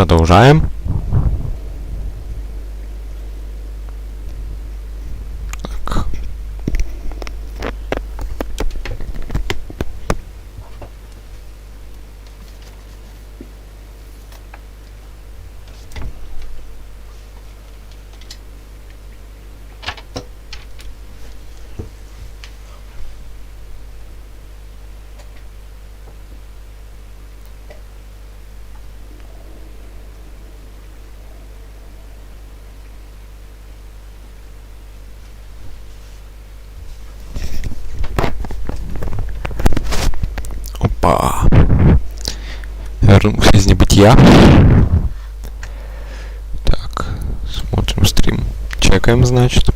Продолжаем. Так. Опа. Вернулся из небытия. Так, смотрим стрим. Чекаем, значит.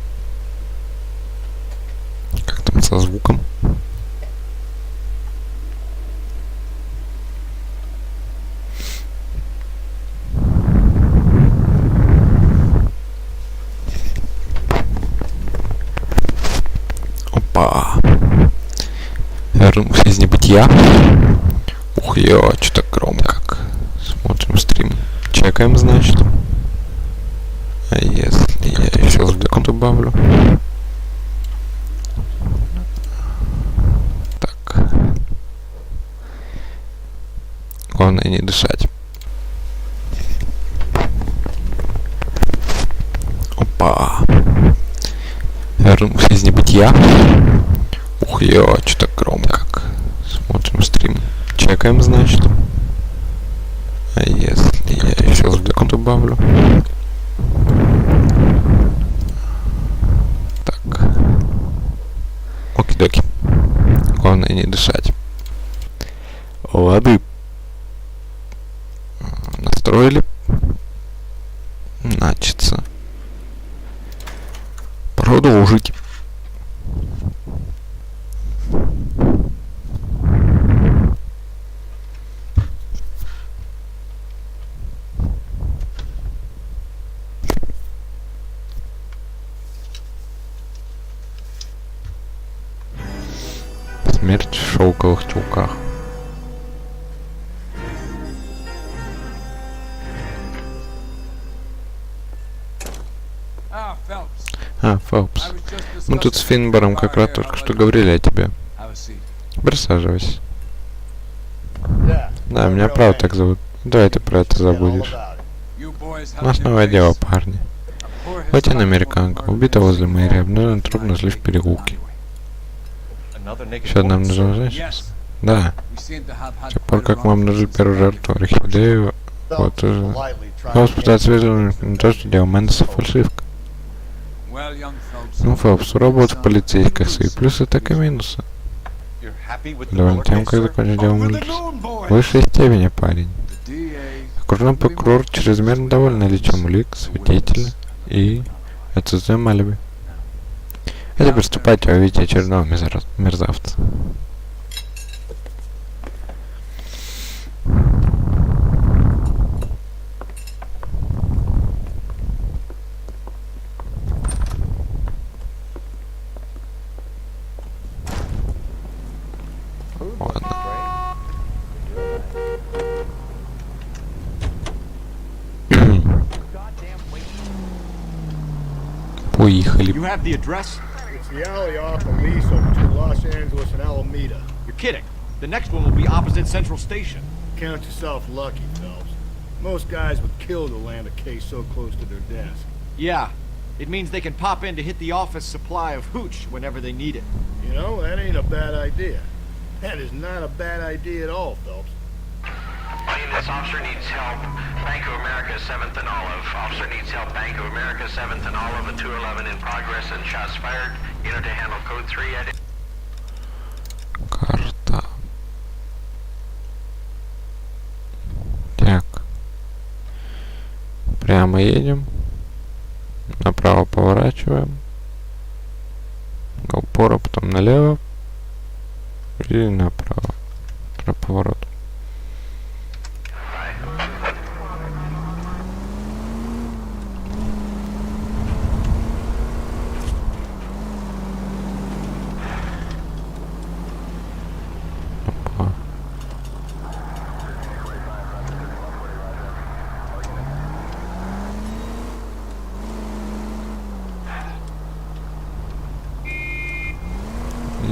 Как там со звуком? Опа. Вернулся из небытия. Ух, ё, что-то громко. Так, смотрим стрим. Чекаем, значит. А если я еще звуком добавлю? Так. Главное не дышать. Опа. Вернулся из небытия. Ух, ё, что-то громко. Смотрим стрим. Чекаем, значит. А если я еще звуком добавлю? Так. Оки-доки. Главное не дышать. Лады. Настроили. Начаться. Продолжить. Смерть в шелковых чулках. Фелпс. Мы тут с Финбором как раз только что говорили о тебе. Присаживайся. Да, меня правда так зовут. Давай ты про это забудешь. У нас новое дело, парни. Латиноамериканка убита возле мэрии, обнаружен труп нашли в переулке. Еще одна нужна женщина? Да. С тех пор, как мы обнаружили первую жертву, орхидею, вот уже. Фелпс пытается вызвать на то, что дело Мендеса фальшивка. Ну, Фелпс, у работы в полицейских свои плюсы, так и минусы. Довольно тем, как закончил дело Мендеса. В высшей степени, парень. Окружной прокурор чрезмерно доволен наличием улик, свидетелей и отсутствием алиби. А теперь ступайте, увидите очередного мерзавца. Ладно. Поехали. It's the alley off Elise over to Los Angeles and Alameda. You're kidding. The next one will be opposite Central Station. Count yourself lucky, Phelps. Most guys would kill to land a case so close to their desk. Yeah. It means they can pop in to hit the office supply of hooch whenever they need it. You know, that ain't a bad idea. That is not a bad idea at all, Phelps. This officer needs help. Bank of America, 7th and Olive. Officer needs help. Bank of America, 7th and Olive. A 211 in progress and shots fired. Unit to handle code 3. Карта. Так. Прямо едем. Направо поворачиваем. До упора, потом налево. И направо. Про поворот.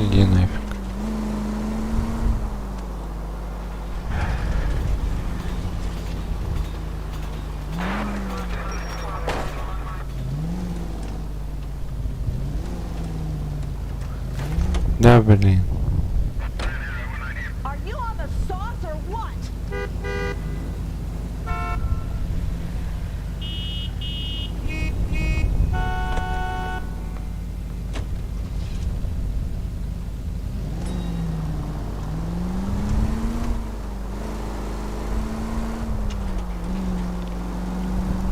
Иди нафиг. Да, блин. Are you on the sauce or what?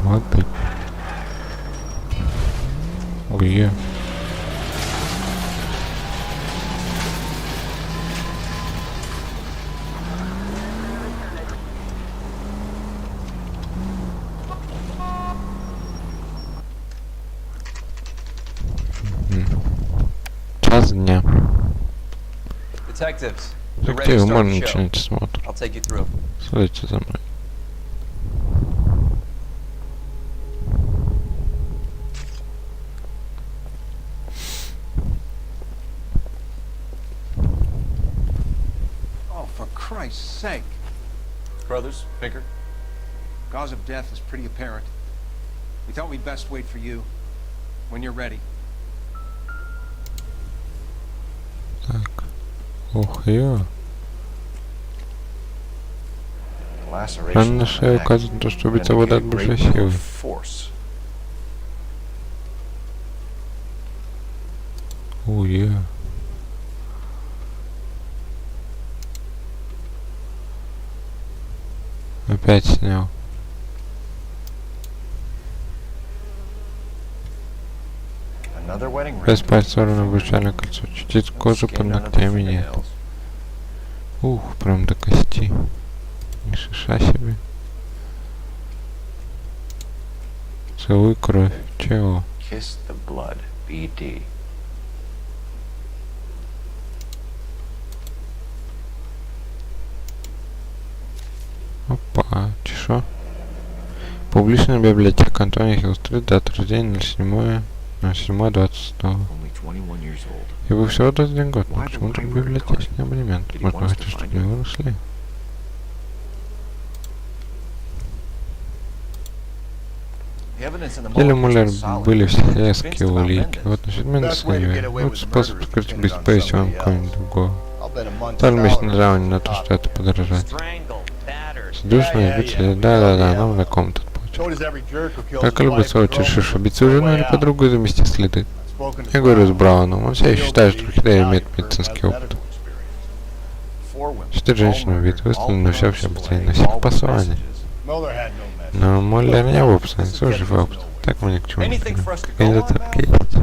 Вот ты. Ой. Час дня. Detectives, you're ready to Детективы, start можно the show. начинать осмотр. I'll take you through. Следуйте за мной. Oh, for Christ's sake. Brothers, Pinker. Cause of death is pretty apparent. We thought we'd best wait for you when you're ready. Так. Ух, ё. Рана на шее указывает на то, что убийца обладает большой силой. Ой, опять снял. Без пальца на обручальное кольцо. Чуть кожу под ногтями нет. Ух, прям до кости. Не шиша себе. Целуй кровь. Чего? Kiss the blood, BD. Опа, чешо. Публичная библиотека Антония Хилл-стрит, дата рождения 07.26. Only 21 years old. Ибо всего 21 год, но почему только библиотечный абонемент? Может, вы хотите, чтобы его нашли? В деле Муллер были все резкие улики. Вот насчет Мендеса не верю. Вот способ скрыть беспейсию вам кого-нибудь другого. Пару месяцев назад на то, что это подорожать. Сдушно избить, да, нам знаком этот путь. Как любой сволочь, решишь убить свою жену или подругу и замести следы. Я говорю с Брауном, он все еще считает, что Хидея имеет медицинский опыт. 4 женщины убиты, выставлены на всеобщее обозрение, на всех посланий. Но Муллер не был пацан, слушай, опыт. Так мы ни к чему не придем. Какая зацепка есть.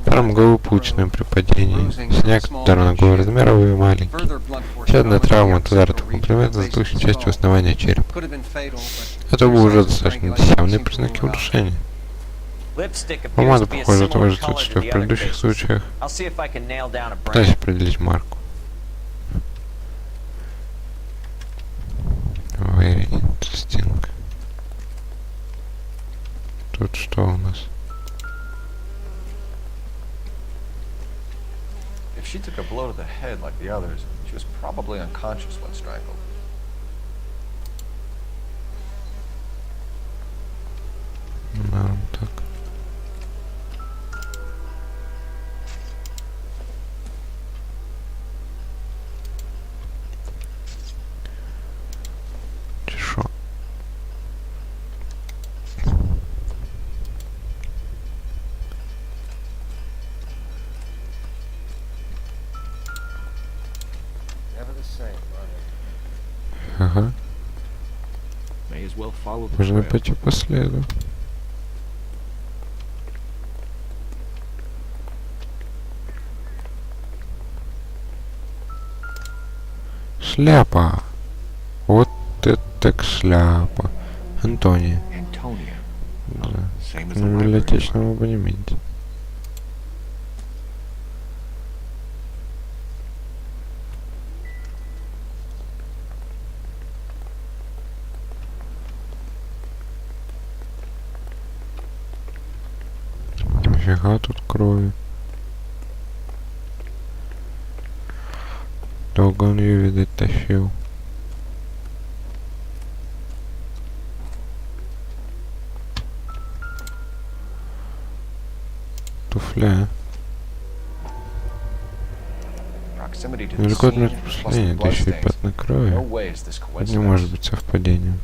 Травма головы, полученная при падении. Синяк, удар на голову размеровый и маленький. Еще одна травма от удара такого предмета с двухшей частью основания черепа. Это было уже достаточно явные признаки удушения. Помада, похоже, того же цвета, что и в предыдущих случаях. Пытаюсь определить марку. Very interesting. Тут что у нас? If she took a blow to the head like the others, she was probably unconscious when strangled. Норм, так. Чешо. Ага. May as well follow the Можно trail. пойти по следу. Шляпа. Вот это так шляпа. Антония. Antonia. Да. Same as the На library. библиотечном абонементе. Нифига тут крови. Долго он ее, видать, тащил. Туфля. Proximity to the Далеко от scene, места plus the преступления, да еще и bloodstains. пятна No крови. way is this Это не может coincidence. быть совпадением.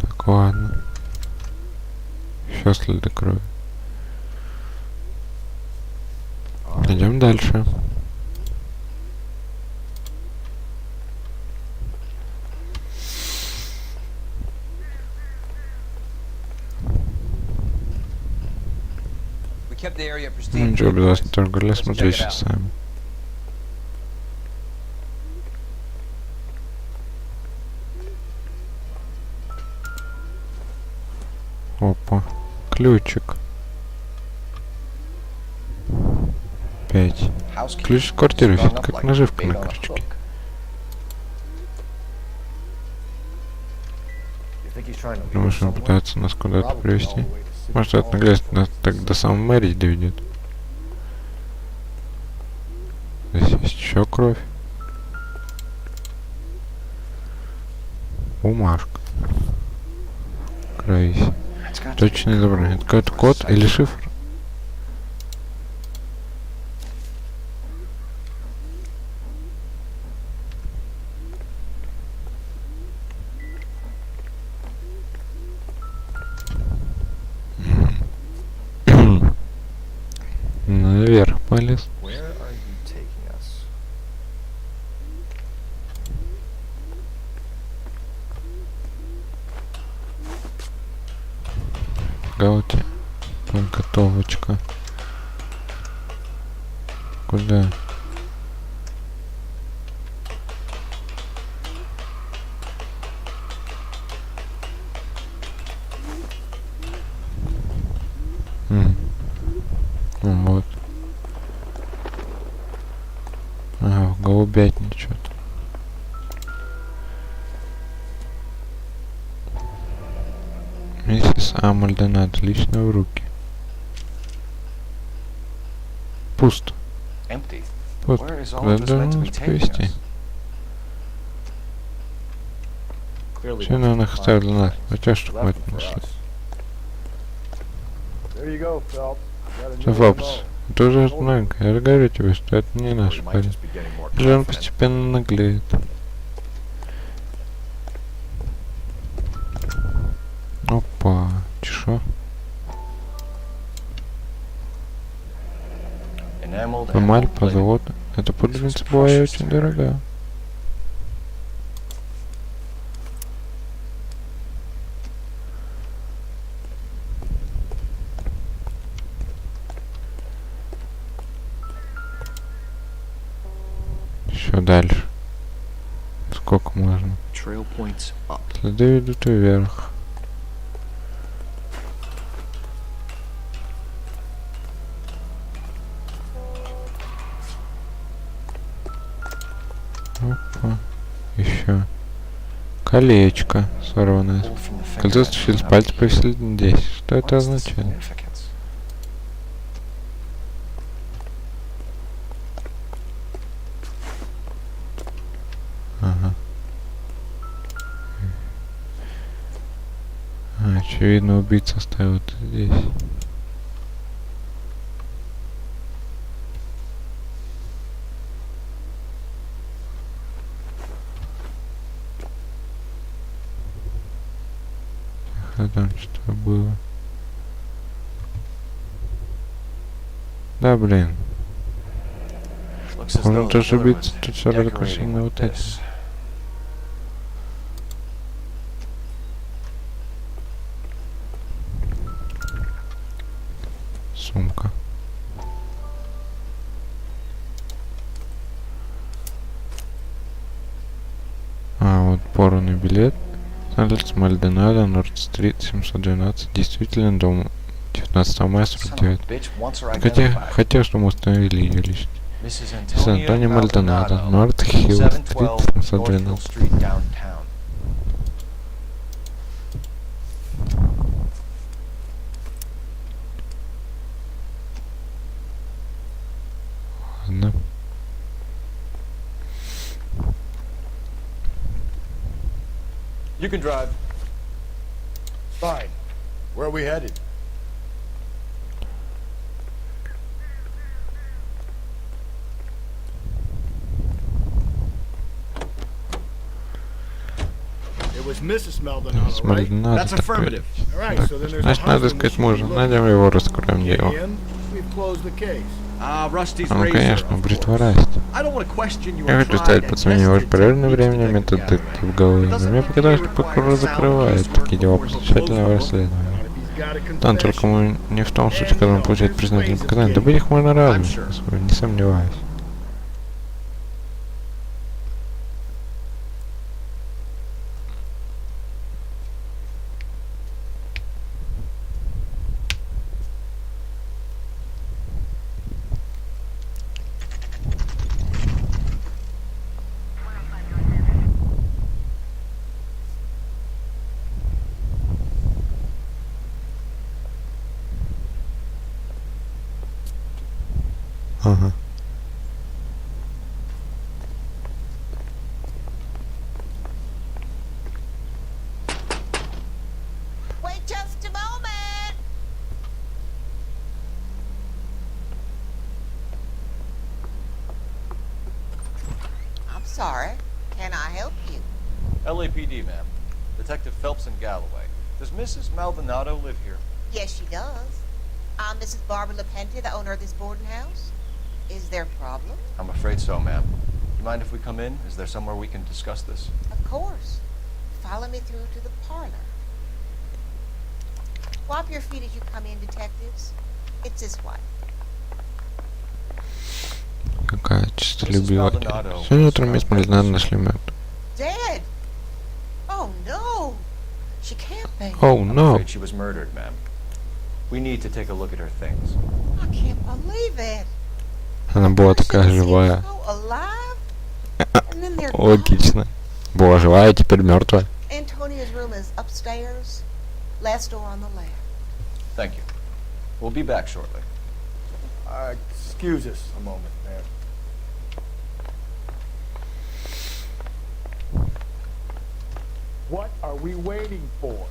Так, ладно. Еще следы крови. Идем дальше. We kept the area Ну pristine. ничего, обязательно только для смотреть Check it out. сами. Опа. Ключик. 5. Housekeeping Ключ в квартире strung висит, up как like наживка bait на on a крючке. hook. You think he's trying to lead us Думаешь, он somewhere? пытается нас куда-то Probably all привести? the way to City Может, это Hall. наглядно нас так до самой мэрии доведет. Здесь есть еще кровь. Бумажка. Кровись. It's got to be Точно изображение. Это какой-то код или шифр? Наверх полез. Where are you taking us? Галте. Подготовочка. Куда? Вот. Ага, в голубятне что-то. Миссис Амальдонат, лично в руки. Пусто. Empty. Пусто. Where is all Куда of this meant to должен be нас taking привести? us? Clearly Все, наверное, их оставили для нас. А тебя что Left хватит it for нашли? us. There you go, Phelps. Got a new Все, Флопс, MO. ты уже новенькая. Я же говорю тебе, что это не наш We might парень. just be getting more Или он confident. постепенно наглеет. Опа, чешо. Enameled Эмаль, emerald plated. позолота. Эта пудреница была и очень дорогая. Еще дальше. Сколько можно? Trail points up. Следы ведут вверх. Опа. Еще. Колечко сорванное. Pulled from the Кольцо fingertip стащили с of пальца, an повесили здесь. Что это What's the означает? significance? Ага. Очевидно, убийца оставил это здесь. Тихо, там что было. Да, блин. Looks as Он though the тоже killer убийца was тут все только decorating сильно with вот этим. this. Сумка. А, вот порванный билет. Адрес Мальдонадо, Норд-стрит, 712. Действительно, дом 19 мая Son of a 49. bitch wants her Хотя, identified. хотел, чтобы мы установили ее личность. Mrs. С Antonio Антонио Мальдонадо, Maldonado, Норт Хилл, 712 стрит, North Hill 712. Street, downtown. Ладно. You can drive. Fine. Where are we headed? It was Mrs. Maldonado, С right? Мальдонадо That's так affirmative. говорить. All right, Так, so then there's a значит, надо husband we искать should be мужа. looking Найдем for. его, раскроем Get дело. in, we've closed the case. Rusty's А ну razor, конечно, of бритва course. Расти. I don't want to question your Я хочу tried ставить and под сомнение ваш tested проверенный techniques временем to метод detect that way. головы, It но doesn't мне mean показалось, you что require прокурор sound закрывает casework такие дела before после he'll тщательного close the book. расследования. Not if he's got a Да, только confession. мы не в том случае, когда он получает признательные показания. Добыть их можно разным, не сомневаюсь. Ага. Wait just a moment. I'm sorry. Can I help you? LAPD, ma'am. Detective Phelps and Galloway. Does Mrs. Maldonado live here? Yes, she does. I'm Mrs. Barbara LaPentia, the owner of this boarding house. Is there a problem? I'm afraid so, ma'am. You mind if we come in? Is there somewhere we can discuss this? Of course. Follow me through to the parlor. Swap your feet as you come in, detectives. It's this way. Какая честолюбивая. Сегодня утром мисс Мальдонадо нашли мертвой. Dead? Oh, no. She can't be. Оу, I'm но! afraid she was murdered, ma'am. We need to take a look at her things. I can't believe it. Она была First she такая seemed живая. so alive, and then they're Логично. Была живая, теперь мертвая. gone. Antonia's room is upstairs, last door on the left. Thank you. We'll be back shortly. Excuse us a moment, ma'am. What are we waiting for?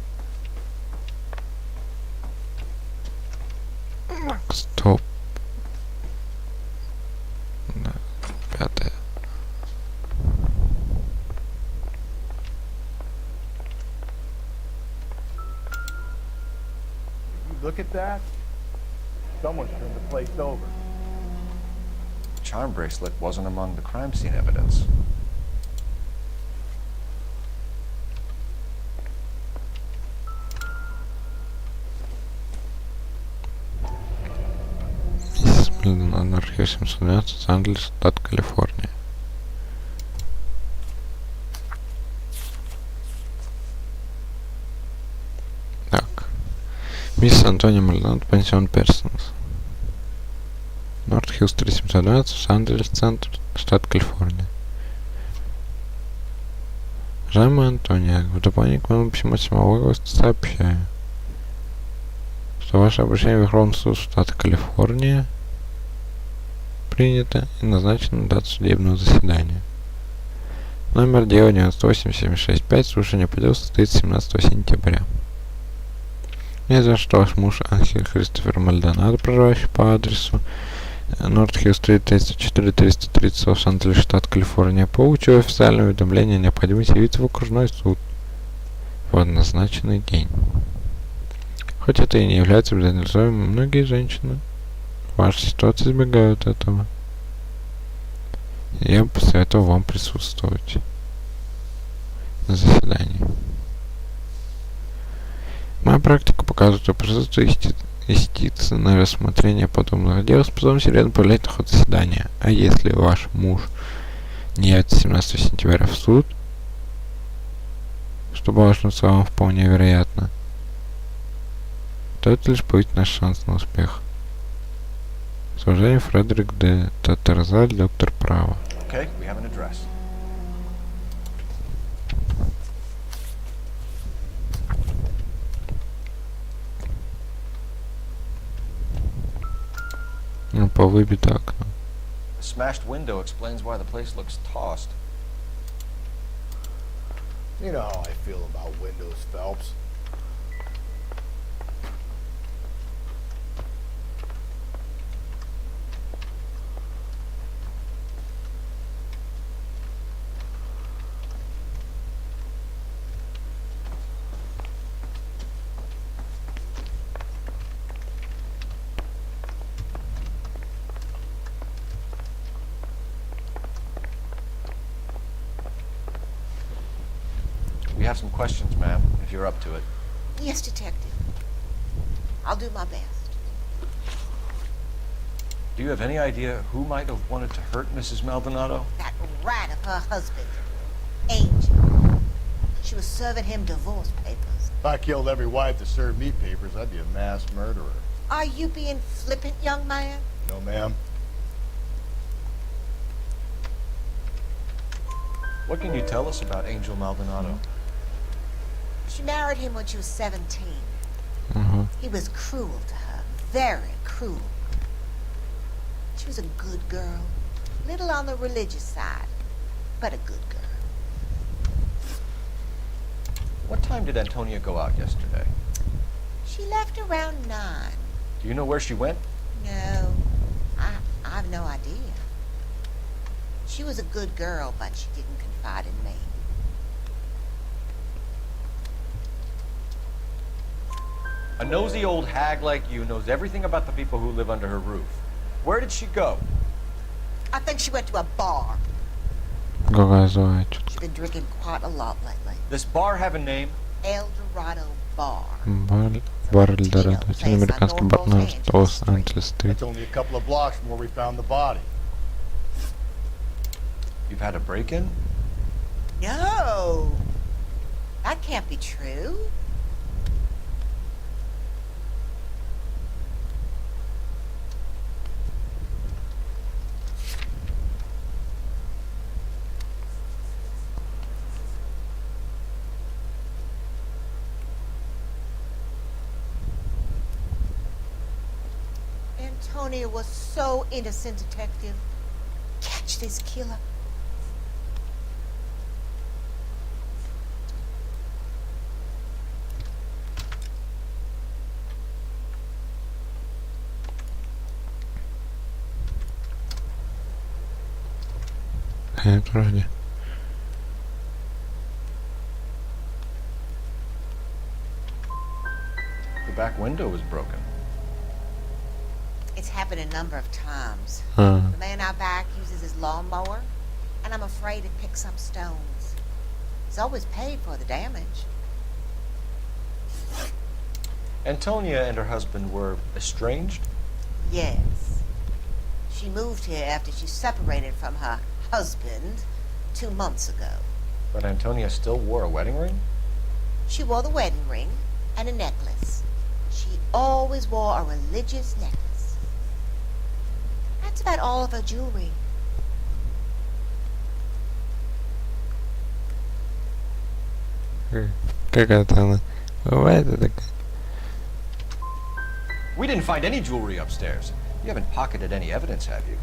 Стоп. Да, пятая. You look at that? Someone's turned the place over. The charm bracelet wasn't among the crime scene evidence. Миссис Мальдонадо, архив 712, Лос-Анджелес, штат Калифорния. Так. Мисс Антонио Мальдонадо, пансион Персонс. Норт Хилл, 3712, Лос-Анджелес, центр, штат Калифорния. Уважаемая Антония, в дополнение к моему письму 7 августа сообщаю, что ваше обращение в Верховный суд штата Калифорния принято и назначено на дату судебного заседания. Номер дела 98765, слушание по делу состоится 17 сентября. Мне известно, что ваш муж Анхель Кристофер Мальдонадо, проживающий по адресу Норт Хилл Стрит 304-330, Лос-Анджелес, штат Калифорния, получил официальное уведомление о необходимости явиться в окружной суд в назначенный день. Хоть это и не является обязательным условием, многие женщины в вашей ситуации избегают этого. Я бы посоветовал вам присутствовать на заседании. Моя практика показывает, что присутствие истицы на рассмотрение подобных дел способно серьезно повлиять на ход заседания. А если ваш муж не явится 17 сентября в суд, что по вашим словам вполне вероятно, то это лишь будет наш шанс на успех. С уважением, Фредерик Д. Татарзаль, доктор права. Okay, we have an address. Ну, по выбито окно. The smashed window explains why the place looks tossed. You know how I feel about windows, Phelps. We have some questions, ma'am, if you're up to it. Yes, detective. I'll do my best. Do you have any idea who might have wanted to hurt Mrs. Maldonado? That rat of her husband, Angel. She was serving him divorce papers. If I killed every wife to serve me papers, I'd be a mass murderer. Are you being flippant, young man? No, ma'am. What can you tell us about Angel Maldonado? She married him when she was 17. He was cruel to her, very cruel. She was a good girl, little on the religious side, but a good girl. What time did Antonia go out yesterday? She left around 9. Do you know where she went? No, I have no idea. She was a good girl, but she didn't confide in me. A nosy old hag like you knows everything about the people who live under her roof. Where did she go? I think she went to a bar. Газовать. She's been drinking quite a lot lately. This bar have a name? El Dorado Bar. Бар Эльдорадо. Латиноамериканский бар на Лос-Анджелес-стрит. It's only a couple of blocks from where we found the body. You've had a break-in? No, that can't be true. Antonia was so innocent, detective. Catch this killer. Нет, вроде. The back window was broken. It's happened a number of times. А, The man out back uses his lawnmower, and I'm afraid it picks up stones. He's always paid for the damage. Antonia and her husband were estranged? Yes. She moved here after she separated from her husband 2 months ago. But Antonia still wore a wedding ring? She wore the wedding ring and a necklace. She always wore a religious necklace. That's about all of her jewelry. какая-то она. Бывает такая. We didn't find any jewelry upstairs. You haven't pocketed any evidence, have you?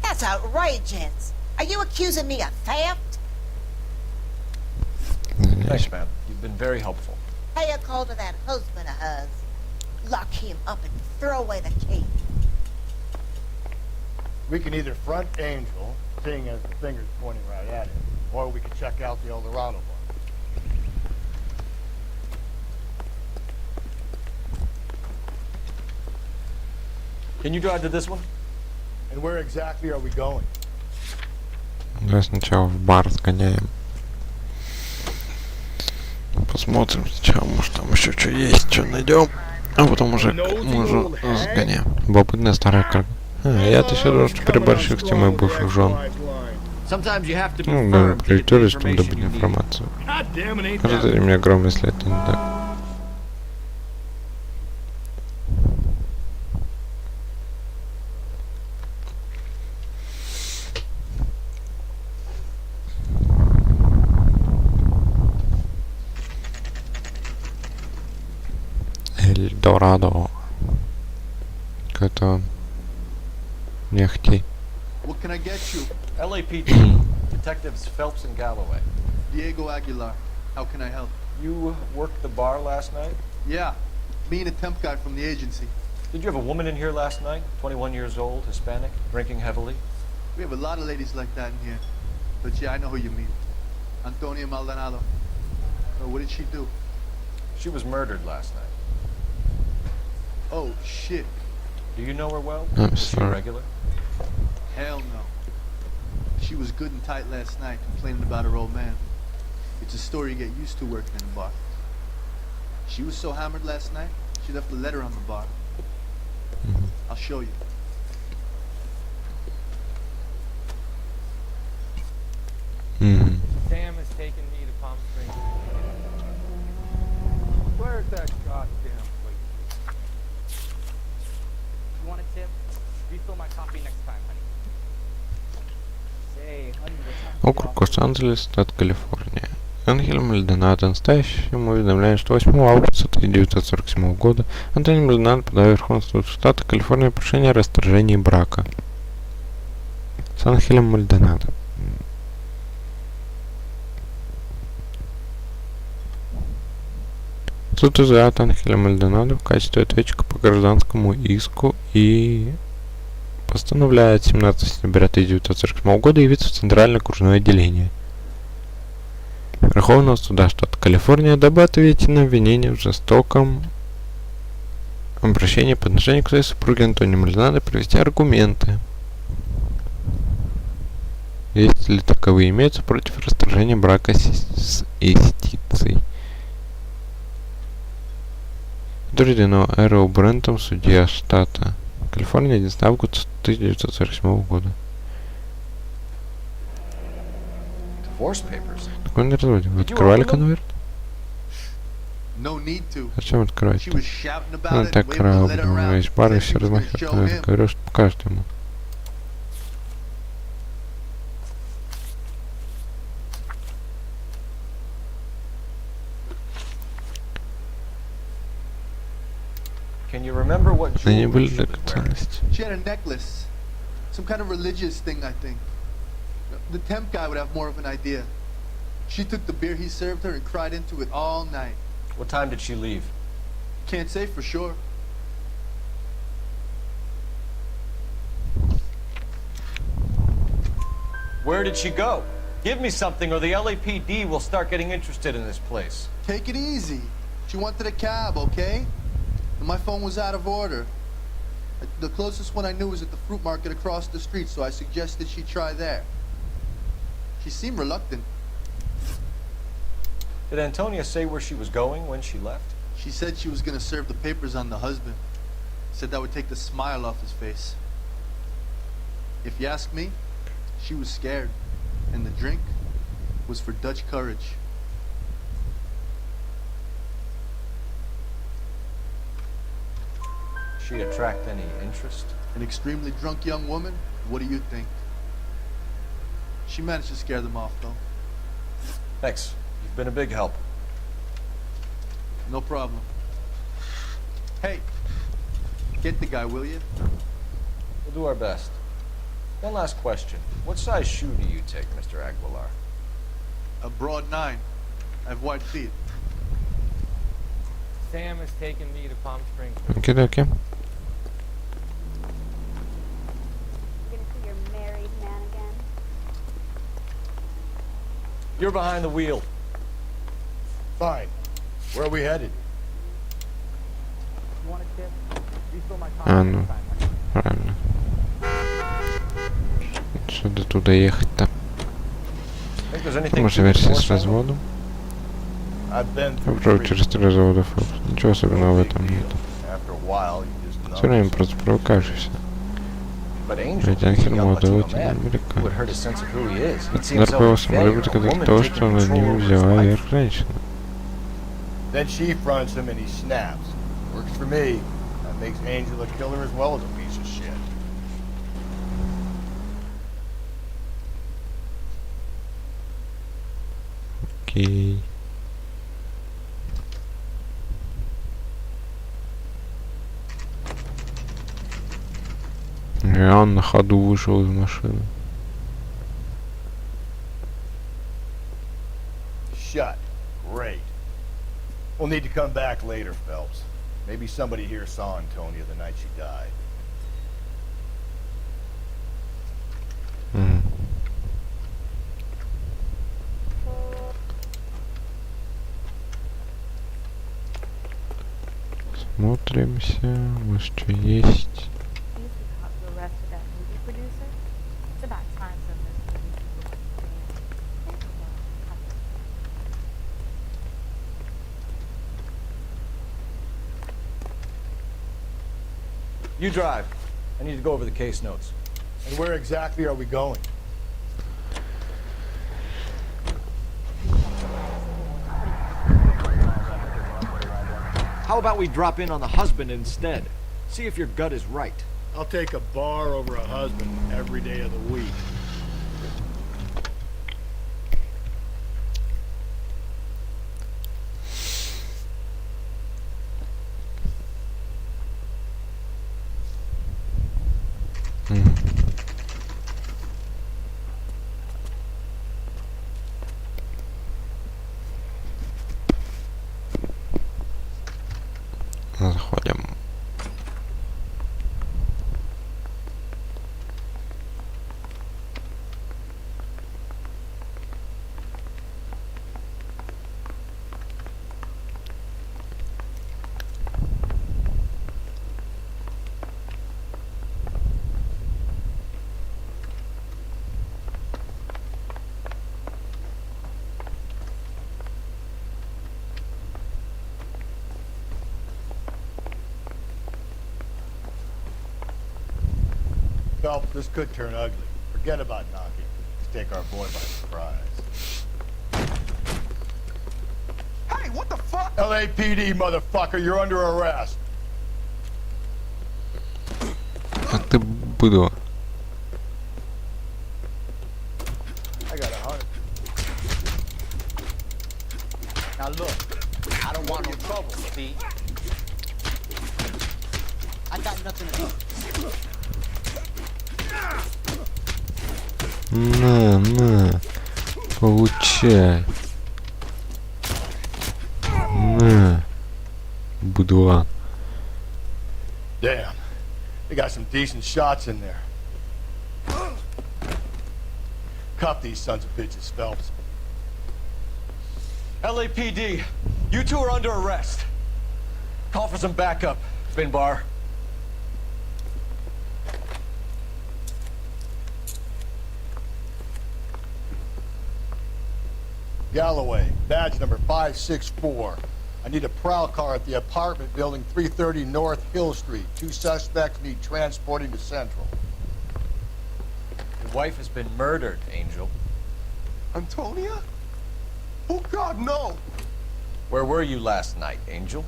That's outrageous. Are you accusing me of theft? Thanks, ma'am. You've been very helpful. Pay a call to that husband of hers. Lock him up and throw away the key. We can either front Angel, seeing as the finger's pointing right at him, or we can check out the El Dorado bar. Can you drive to this one? And where exactly are we going? Давай сначала в бар сгоняем. Посмотрим сначала, может там еще что есть, что найдем. А потом уже сгоняем. Любопытная старая карга. Я-то еще думал, что переборщик с темой бывших жен. Sometimes you have to be Ну, да, firm to get the прилетели, чтобы information добыть you need. информацию. God damn it, ain't Кажется, that... у меня огромный след, не так. Эльдорадо. Какой-то нефти. What can I get you? LAPD, Detectives Phelps and Galloway. Diego Aguilar. How can I help? You worked the bar last night? Yeah, me and a temp guy from the agency. Did you have a woman in here last night? 21 years old, Hispanic, drinking heavily? We have a lot of ladies like that in here. But yeah, I know who you mean. Antonia Maldonado. What did she do? She was murdered last night. Oh, shit. Do you know her well? I'm Is she a sorry. regular? Hell no. She was good and tight last night, complaining about her old man. It's a story you get used to working in a bar. She was so hammered last night, she left a letter on the bar. I'll show you. Sam has taken me to Palm Springs. Where's that goddamn place? You want a tip? Refill my coffee next time, honey. Say, honey, what's up? Округ Лос-Анджелес, штат Калифорния. Ангель Мальдонадо, настоящему уведомляем, что 8 августа 1947 года Антонио Мальдонадо подал Верховенству штата Калифорния прошение о расторжении брака с Ангелем Мальдонадо. Суд вызывает Ангеля Мальдонадо в качестве ответчика по гражданскому иску и постановляет 17 сентября 1947 года явиться в Центральное окружное отделение Верховного суда штата Калифорния, дабы ответить на обвинение в жестоком обращении по отношению к своей супруге Антонио Мальдонадо, привести аргументы, если таковые имеются, против расторжения брака с истицей. Утверждено Эро Брентом, судья штата Калифорния, 11 августа 1947 года. Divorce papers. Документы разводе. Вы открывали конверт? No need to. Зачем открывать? She was shouting about Ну it, так waving the letter раб, around, весь бар и said все she was gonna размахивают show конверт. him. Говорю, что покажет ему. Can you remember what Они jewelry были she для was wearing? ценности. She had a necklace. Some kind of religious thing, I think. The temp guy would have more of an idea. She took the beer he served her and cried into it all night. What time did she leave? Can't say for sure. Where did she go? Give me something or the LAPD will start getting interested in this place. Take it easy. She wanted a cab, okay? And my phone was out of order. The closest one I knew was at the fruit market across the street, so I suggested she try there. She seemed reluctant. Did Antonia say where she was going when she left? She said she was gonna serve the papers on the husband. Said that would take the smile off his face. If you ask me, she was scared. And the drink was for Dutch courage. She attract any interest? An extremely drunk young woman? What do you think? She managed to scare them off, though. Thanks. You've been a big help. No problem. Hey, get the guy, will you? We'll do our best. One last question. What size shoe do you take, Mr. Aguilar? A broad 9. I have wide feet. Sam has taken me to Palm Springs. Окей-доки. You're gonna see your married man again? You're behind the wheel. Fine. Where are we headed? You want a tip? Refill my coffee А, next ну, time, honey. правильно. Что до туда ехать-то? Think there's anything Может, to версия divorce с разводом? I've been through Попробуй three. через 3 развода. Ничего особенного в этом нет. After a while, you just know. Все время просто привыкаешься. But Angel, Ведь Ангель young молодой, Latino тем man, американец. would hurt his sense of who he is. He'd see Удар himself по его as failure, самолюбию a только woman от того, taking что над control ним over his взяла life. верх женщина. Then she fronts him and he snaps. Works for me. That makes Angel a killer as well as a piece of shit. Окей. И он на ходу вышел из машины. Shut. Great. We'll need to come back later, Phelps. Maybe somebody here saw Antonia the night she died. Смотримся, может что есть. These cops who arrested that movie producer. It's about time some of this movie people understand. You drive. I need to go over the case notes. And where exactly are we going? How about we drop in on the husband instead? See if your gut is right. I'll take a bar over a husband every day of the week. Заходим. Phelps, this could turn ugly. Forget about knocking. Let's take our boy by surprise. Hey, what the fuck? LAPD, motherfucker, you're under arrest. Ах ты быдло. I got 100. Now look, I don't want no trouble, see? I got nothing to do. На, получай. На, быдло. Damn, they got some decent shots in there. Cuff these sons of bitches, Phelps. LAPD, you two are under arrest. Call for some backup, Finbar. Galloway, badge number 564. I need a prowl car at the apartment building 330 North Hill Street. 2 suspects need transporting to Central. Your wife has been murdered, Angel. Antonia? Oh God, no! Where were you last night, Angel?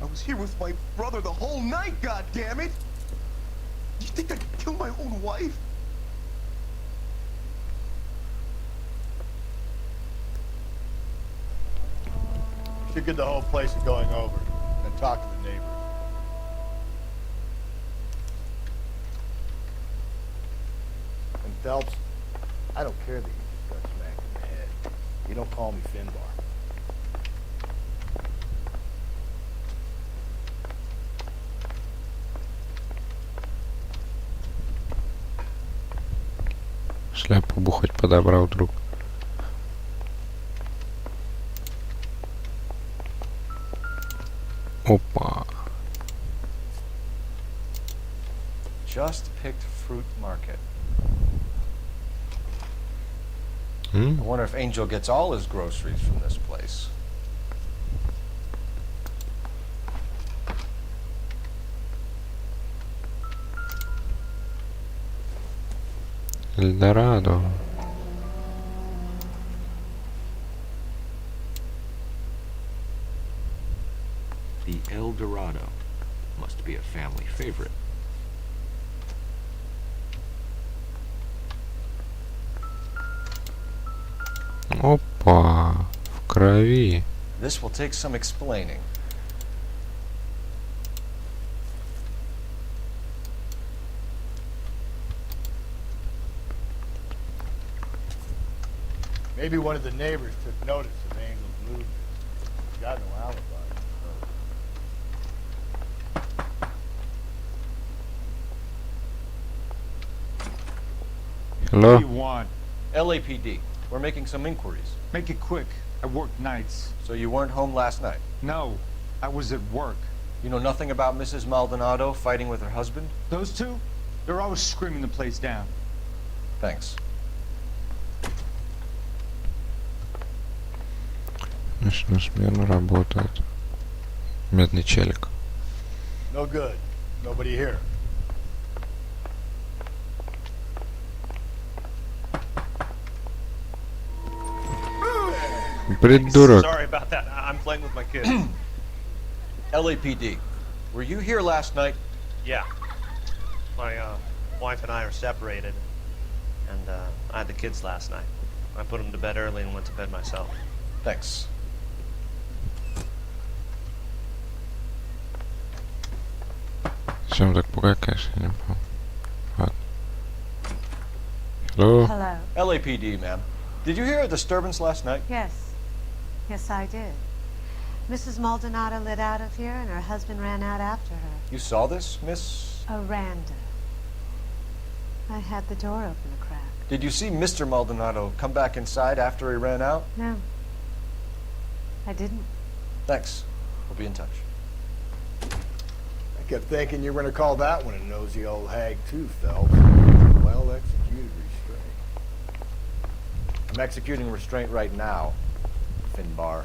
I was here with my brother the whole night, God damn it! You think I'd kill my own wife? Should get the whole place going over and talk to the neighbors. And Phelps, I don't care that you just got smacked in the head. You don't call me Finbar. Шляпу бы хоть подобрал, друг. Опа. Just picked fruit market. I М? wonder if Angel gets all his groceries from this place. Эльдорадо. The El Dorado. Must be a family favorite. Опа. В крови. This will take some explaining. Maybe one of the neighbors took notice of Angel's movement. He's got no alibi. Hello? What do you want? LAPD. We're making some inquiries. Make it quick. I work nights. So you weren't home last night? No, I was at work. You know nothing about Mrs. Maldonado fighting with her husband? Those two? They're always screaming the place down. Thanks. Ночную смену работает. Медный челик. No good. Nobody here. Придурок. Sorry about that. I'm playing with my kid. LAPD. Were you here last night? Yeah. My wife and I are separated, and I had the kids last night. I put them to bed early and went to bed myself. Thanks. Зачем так пугать, я не понял. Ладно. Hello? Hello. LAPD, ma'am. Did you hear a disturbance last night? Yes. Yes, I did. Mrs. Maldonado lit out of here, and her husband ran out after her. You saw this, Miss? Aranda. I had the door open a crack. Did you see Mr. Maldonado come back inside after he ran out? No. I didn't. Thanks. We'll be in touch. I kept thinking you were going to call that one a nosy old hag too, Phelps. Well executed restraint. I'm executing restraint right now, Finbar.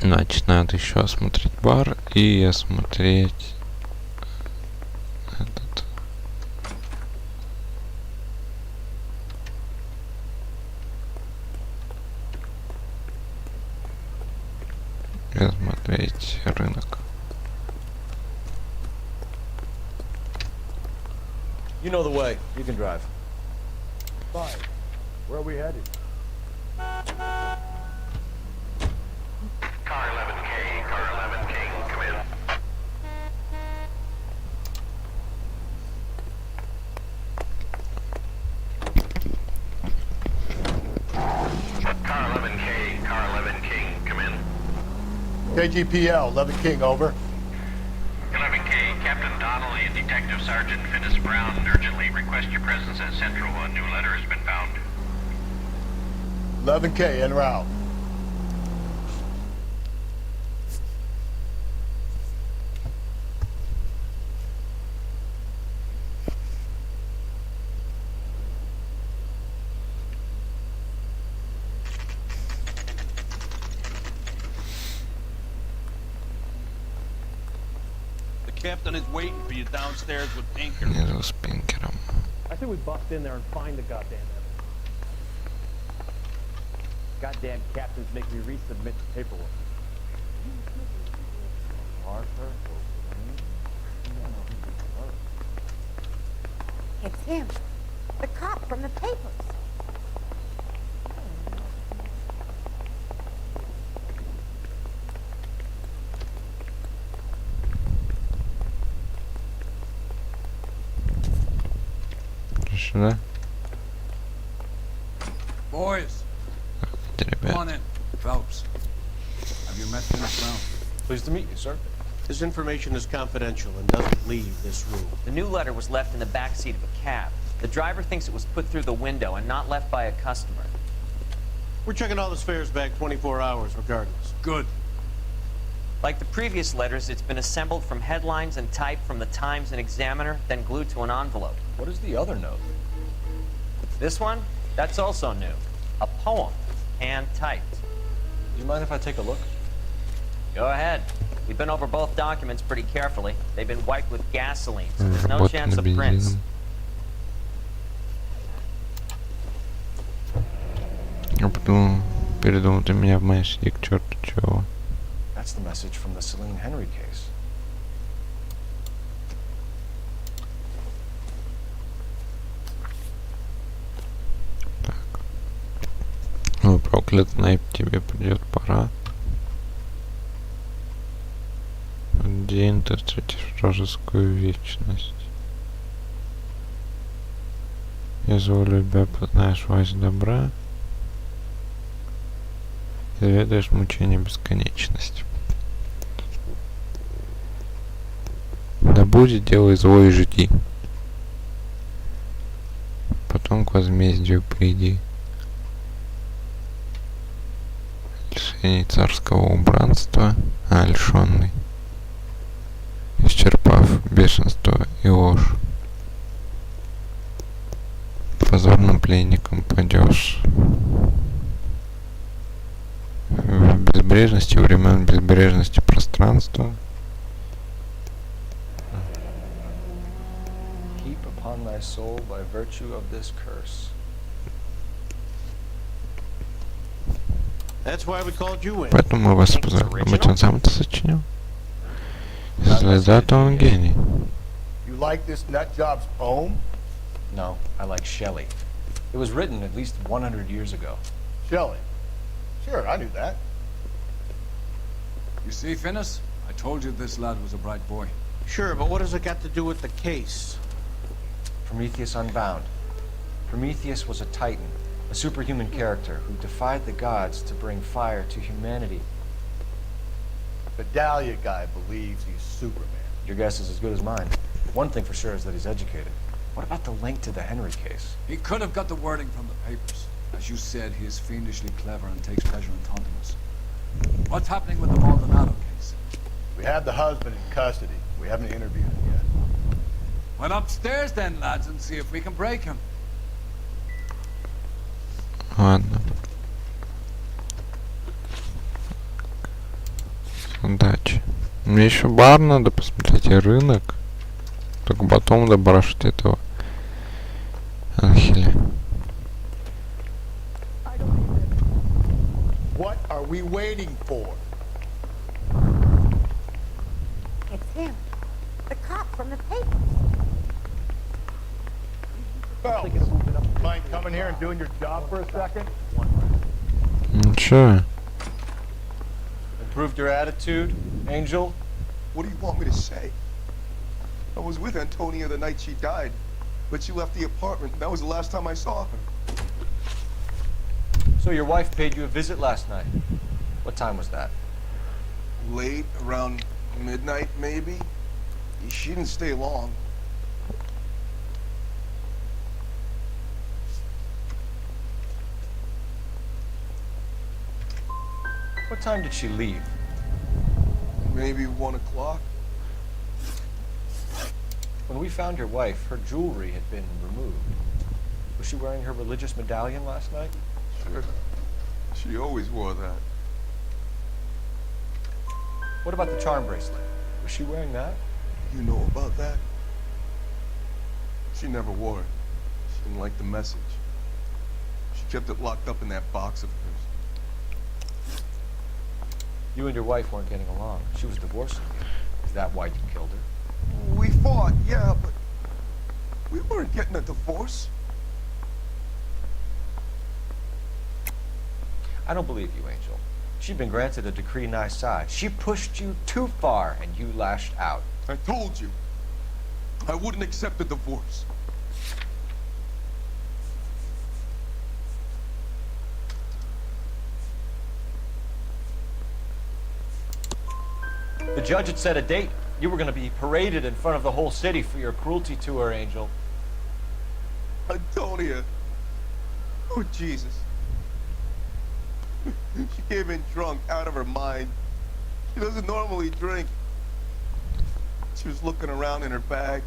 Значит, надо еще осмотреть бар и осмотреть этот. И осмотреть рынок. You know the way. You can drive. Fine. Where are we headed? Car 11K, car 11K, come in. Car 11K, car 11K, come in. KGPL, 11 King, over. 11K, Captain Donnelly and Detective Sergeant Finis Brown urgently request your presence at Central. A new letter has been found. 11K, en route. The captain is waiting for you downstairs with Pinker. Внизу с Пинкером. I think we bust in there and find the goddamn evidence. Goddamn captain's making me resubmit the paperwork. It's him. The cop from the papers. Сюда. Boys, come on in. Phelps, have your mess finished now? Pleased to meet you, sir. This information is confidential and doesn't leave this room. The new letter was left in the back seat of a cab. The driver thinks it was put through the window and not left by a customer. We're checking all this fares back 24 hours regardless. Good. Like the previous letters, it's been assembled from headlines and typed from the Times and Examiner, then glued to an envelope. What is the other note? This one? That's also new. A poem, hand-typed. Do you mind if I take a look? Go ahead. We've been over both documents pretty carefully. They've been wiped with gasoline, so there's no chance of prints. А потом передумал, ты меня обманешь, иди к черту чего. That's the message from the Celine Henry case. Ну, проклятый, тебе придет пора. День ты встретишь вражескую вечность. Из воли тебя познаешь власть добра. И ведаешь мучение бесконечность. Да будет делай зло и жди. Потом к возмездию приди. Лишение царского убранства, лишенный, исчерпав бешенство и ложь, позорным пленником падешь. В безбрежности времен, безбрежности пространства. Keep upon thy soul by virtue of this curse. That's why we called you in. Поэтому мы вас позвали. Думаете, он сам это сочинил? Если да, то он гений. You like this nutjob's poem? No, I like Shelley. It was written at least 100 years ago. Shelley. Sure, I knew that. You see, Finnis? I told you this lad was a bright boy. Sure, but what has it got to do with the case? Prometheus Unbound. Prometheus was a titan, a superhuman character who defied the gods to bring fire to humanity. The Dahlia guy believes he's Superman. Your guess is as good as mine. One thing for sure is that he's educated. What about the link to the Henry case? He could have got the wording from the papers. As you said, he is fiendishly clever and takes pleasure in taunting us. What's happening with the Maldonado case? We have the husband in custody. We haven't interviewed him yet. Well, upstairs then, lads, and see if we can break him. Ладно. Удачи. Мне еще бар надо посмотреть и рынок. Только потом добрашить этого Анхеля. What are we waiting for? It's him. The cop from the papers. Phelps, mind coming here and doing your job for a second? Ничего. Improved your attitude, Angel? What do you want me to say? I was with Antonia the night she died, but she left the apartment. That was the last time I saw her. So your wife paid you a visit last night. What time was that? Late, around midnight, maybe? She didn't stay long. What time did she leave? Maybe 1 o'clock. When we found your wife, her jewelry had been removed. Was she wearing her religious medallion last night? Sure. She always wore that. What about the charm bracelet? Was she wearing that? You know about that? She never wore it. She didn't like the message. She kept it locked up in that box of hers. You and your wife weren't getting along. She was divorcing you. Is that why you killed her? We fought, yeah, but we weren't getting a divorce. I don't believe you, Angel. She'd been granted a decree nisi. She pushed you too far, and you lashed out. I told you. I wouldn't accept a divorce. The judge had set a date. You were going to be paraded in front of the whole city for your cruelty to her, Angel. Antonia. Oh, Jesus. She came in drunk, out of her mind. She doesn't normally drink. She was looking around in her bag.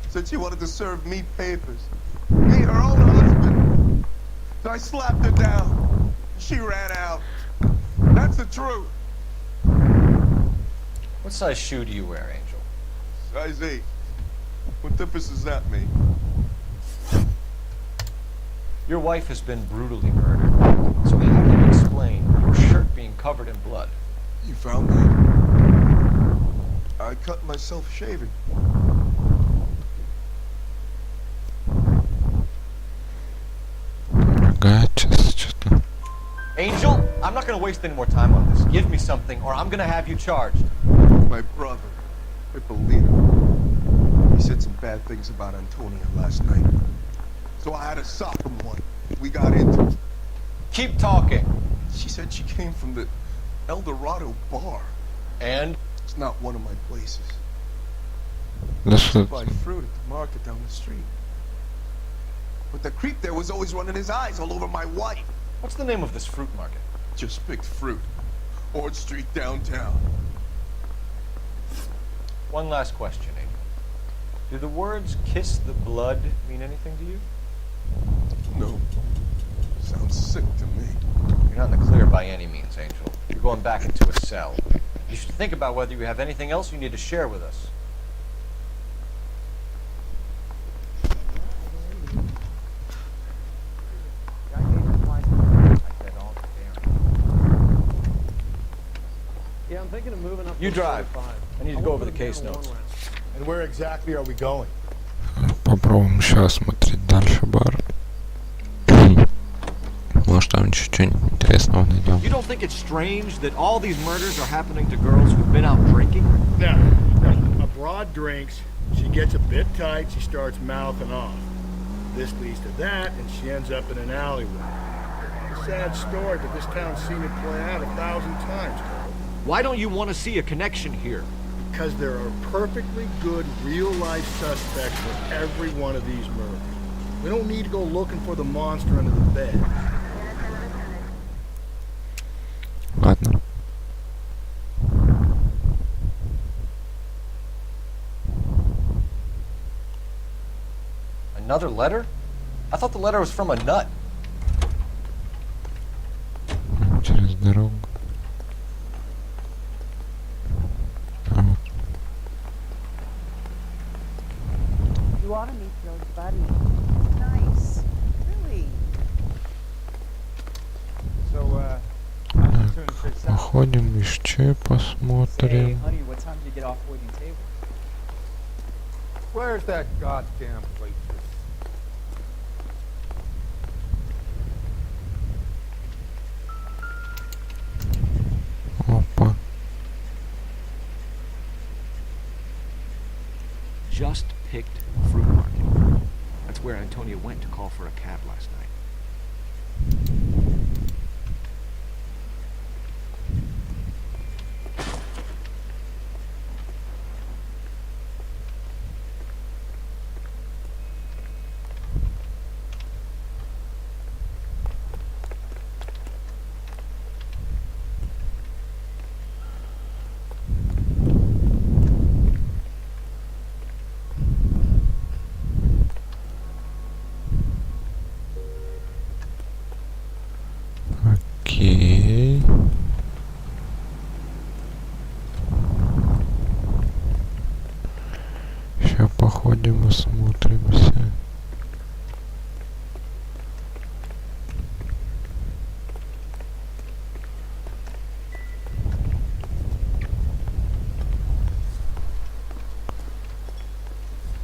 Said she wanted to serve me papers. Me, her own husband. So I slapped her down. She ran out. That's the truth. What size shoe do you wear, Angel? Size 8. What difference does that make? Your wife has been brutally murdered. So how do you explain plane, your shirt being covered in blood. You found that? I cut myself shaving. Angel, I'm not gonna waste any more time on this. Give me something, or I'm gonna have you charged. My brother, Hippolito. He said some bad things about Antonia last night. So I had to sock him one. We got into it. Keep talking. She said she came from the El Dorado bar. And? It's not one of my places. That's I buy fruit at the market down the street. But the creep there was always running his eyes all over my wife. What's the name of this fruit market? Just picked fruit. Ord Street downtown. One last question, Angel. Do the words kiss the blood mean anything to you? No. Sounds sick to me. You're not in the clear by any means, Angel. You're going back into a cell. You should think about whether you have anything else you need to share with us. Yeah, I'm thinking of moving up. You drive. I need to go over the case notes. And where exactly are we going? Попробуем сейчас смотреть дальше бар. Может там чуть-чуть интересного найдем. You don't think it's strange that all these murders are happening to girls who've been out drinking? Now, a broad drinks, she gets a bit tight, she starts mouthing off. This leads to that, and she ends up in an alleyway. A sad story, but this town's seen it play out 1,000 times, Carl. Why don't you want to see a connection here? Because there are perfectly good real-life suspects for every one of these murders. We don't need to go looking for the monster under the bed. Ладно. Another letter? I thought the letter was from a nut. Через дорогу. You ought to meet Joe's buddy. Nice. Really? So, Походим, еще посмотрим. Honey, what time did you get off waiting tables? Where's that goddamn waitress? Опа. Just picked fruit market. That's where Antonia went to call for a cab last night. Окей. Сейчас походим, осмотримся.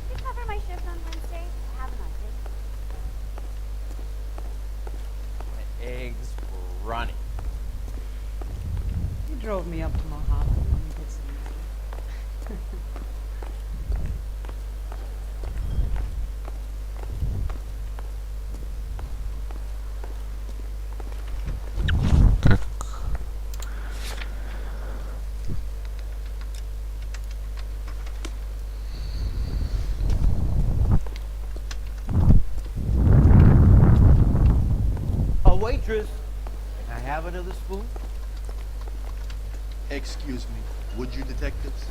Did you cover my shift on Wednesday? I haven't on it. Eggs running. You drove me up to Mojave. Let me get some. Так. A waitress. Can I have another spoon? Excuse me, would you detectives?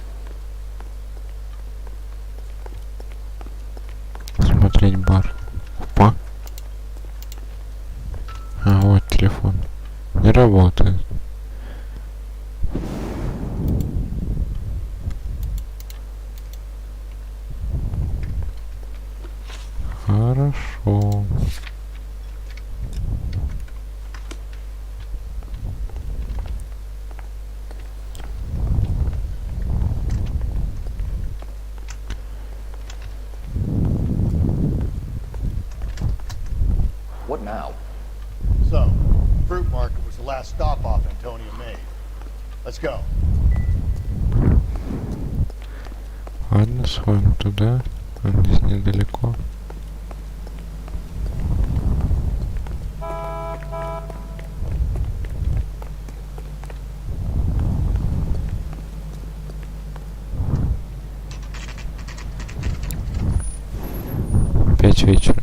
Смотреть бар. Опа. А, вот телефон. Не работает. Хорошо. What now? So, fruit market was the last stop off Antonia made. Let's go. Ладно, сходим туда. Он здесь недалеко. Пять вечера.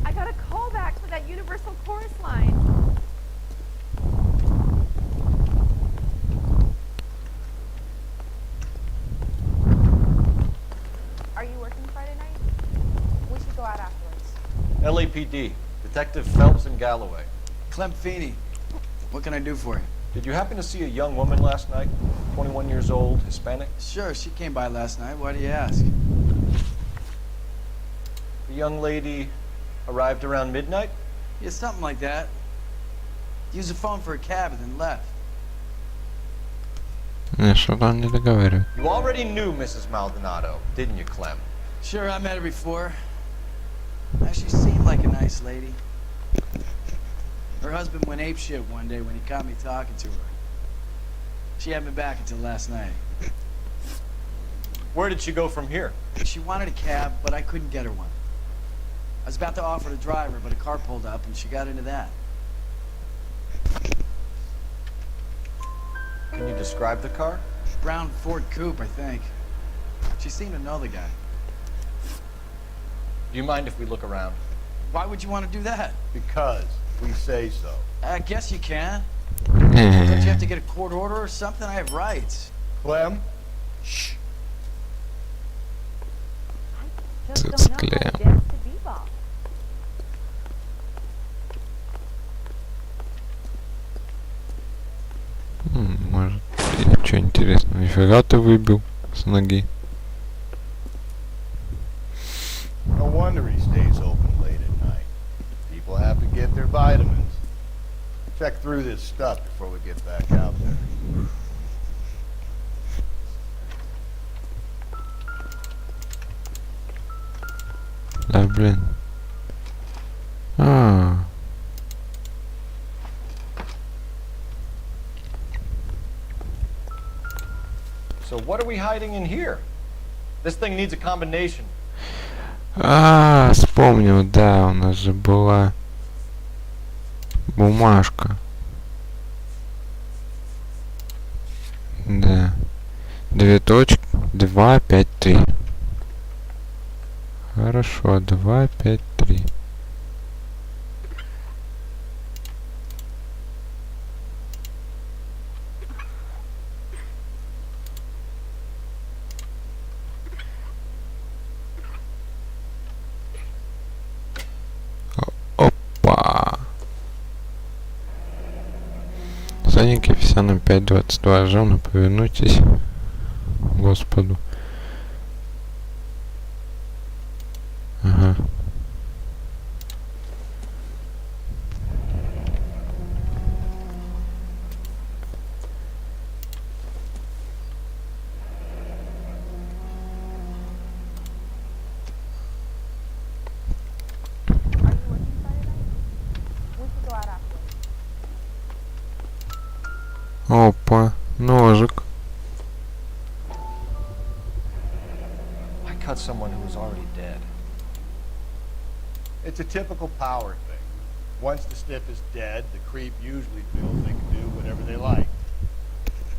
I got a call back for that Universal Chorus line. Are you working Friday night? We should go out afterwards. LAPD. Detective Phelps and Galloway. Clem Feeney. What can I do for you? Did you happen to see a young woman last night? 21 years old, Hispanic? Sure, she came by last night. Why do you ask? The young lady arrived around midnight? Yeah, something like that. Used the phone for a cab and then left. Что-то он не договаривает. You already knew Mrs. Maldonado, didn't you, Clem? Sure, I met her before. She seemed like a nice lady. Her husband went apeshit one day when he caught me talking to her. She hadn't been back until last night. Where did she go from here? She wanted a cab, but I couldn't get her one. I was about to offer to drive her, but a car pulled up and she got into that. Can you describe the car? Brown Ford Coupe, I think. She seemed to know the guy. Do you mind if we look around? Why would you want to do that? Because we say so. I guess you can. Don't you have to get a court order or something? I have rights. Clem? Shh. Just That's don't know how clear. to dance to bebop. Может, что интересно. Нифига ты выбил с ноги. No wonder he stays open late at night. People have to get their vitamins. Check through this stuff before we get back out there. Да, блин. А, So what are we hiding in here? This thing needs a combination. вспомнил, да, у нас же была бумажка. Да. 2.253. Хорошо, 253. Опа! Соник официально 5.22. Жена, повернутесь Господу. Ага. Опа, ножик. I cut someone who was already dead. It's a typical power thing. Once the stiff is dead, the creep usually feels they can do whatever they like.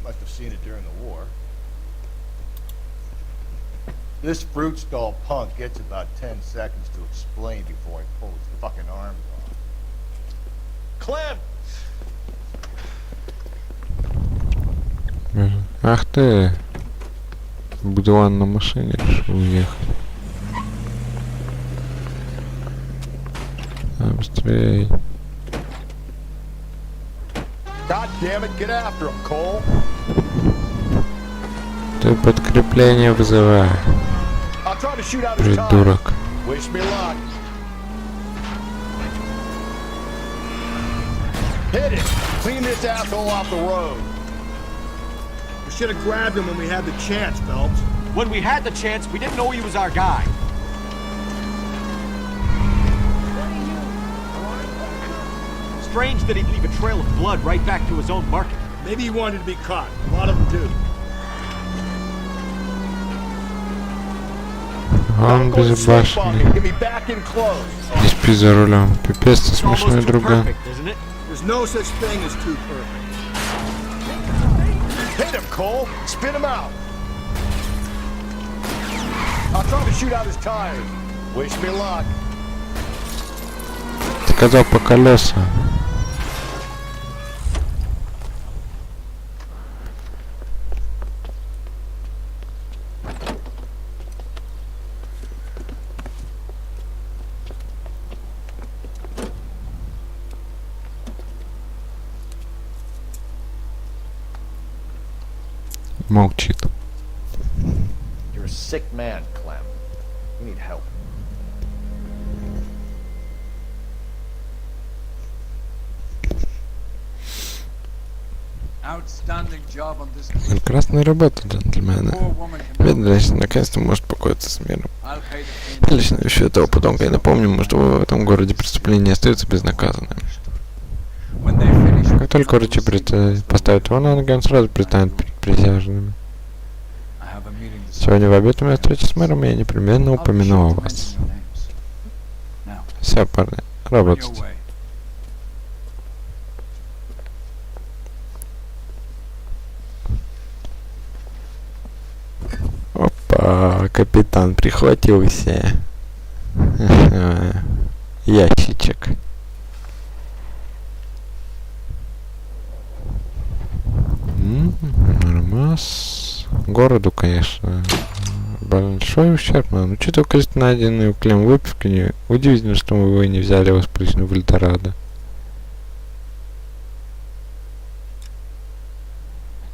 Must have seen it during the war. This fruit stall punk gets about 10 seconds to explain before he pulls his fucking arms off. Clem! Ах ты! Будуан на машине решил уехать. Быстрей. God God damn it, get after him, Cole. Ты подкрепление вызывай. I'll try to shoot out his tires. Придурок. Wish me luck. Hit it! Clean this asshole off the road. We should have grabbed him when we had the chance, Phelps. When we had the chance, we didn't know he was our guy. Strange that he'd leave a trail of blood right back to his own market. Maybe he wanted to be caught. A lot of them do. Он безбашенный. Get me back in close. Не спи за рулем. Пипец, ты смешной друган. There's no such thing as too perfect. Hit him, Cole. Spin him out. I'll try to shoot out his tires. Wish me luck. Ты сказал по колеса. Молчит. You're a sick man, Clem. You need help. Прекрасная работа, джентльмены. Бедность наконец-то может покоиться с миром. Я лично ищу этого подонка и напомню, что в этом городе преступления остаются безнаказанными. Как только врачи поставят его на ноги, он сразу пристанет перед присяжными. Сегодня в обед у меня встреча с мэром, и я непременно упомяну о вас. Все, парни, работайте. Опа, капитан прихватился. Ящичек. Нормас. Городу, конечно, большой ущерб, но учитывая количество найденной у Клем выпивки, удивительно, что вы не взяли его с причины в Эльдорадо.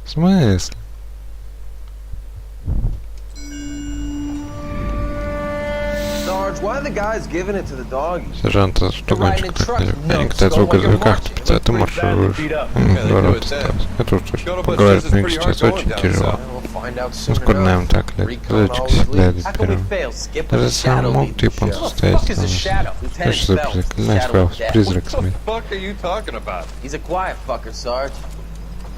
В смысле? Сержант, что гонщик так нельзя? Я никогда в звуковиках, ты маршируешь. Город остался. Это уж точно. Поговорить мне сейчас очень тяжело. Ускоряем так лет. Летчик всегда идет первым. Даже сам мог ты по-настоящему. Хочешь заклинать Фэлпс, призрак смерть.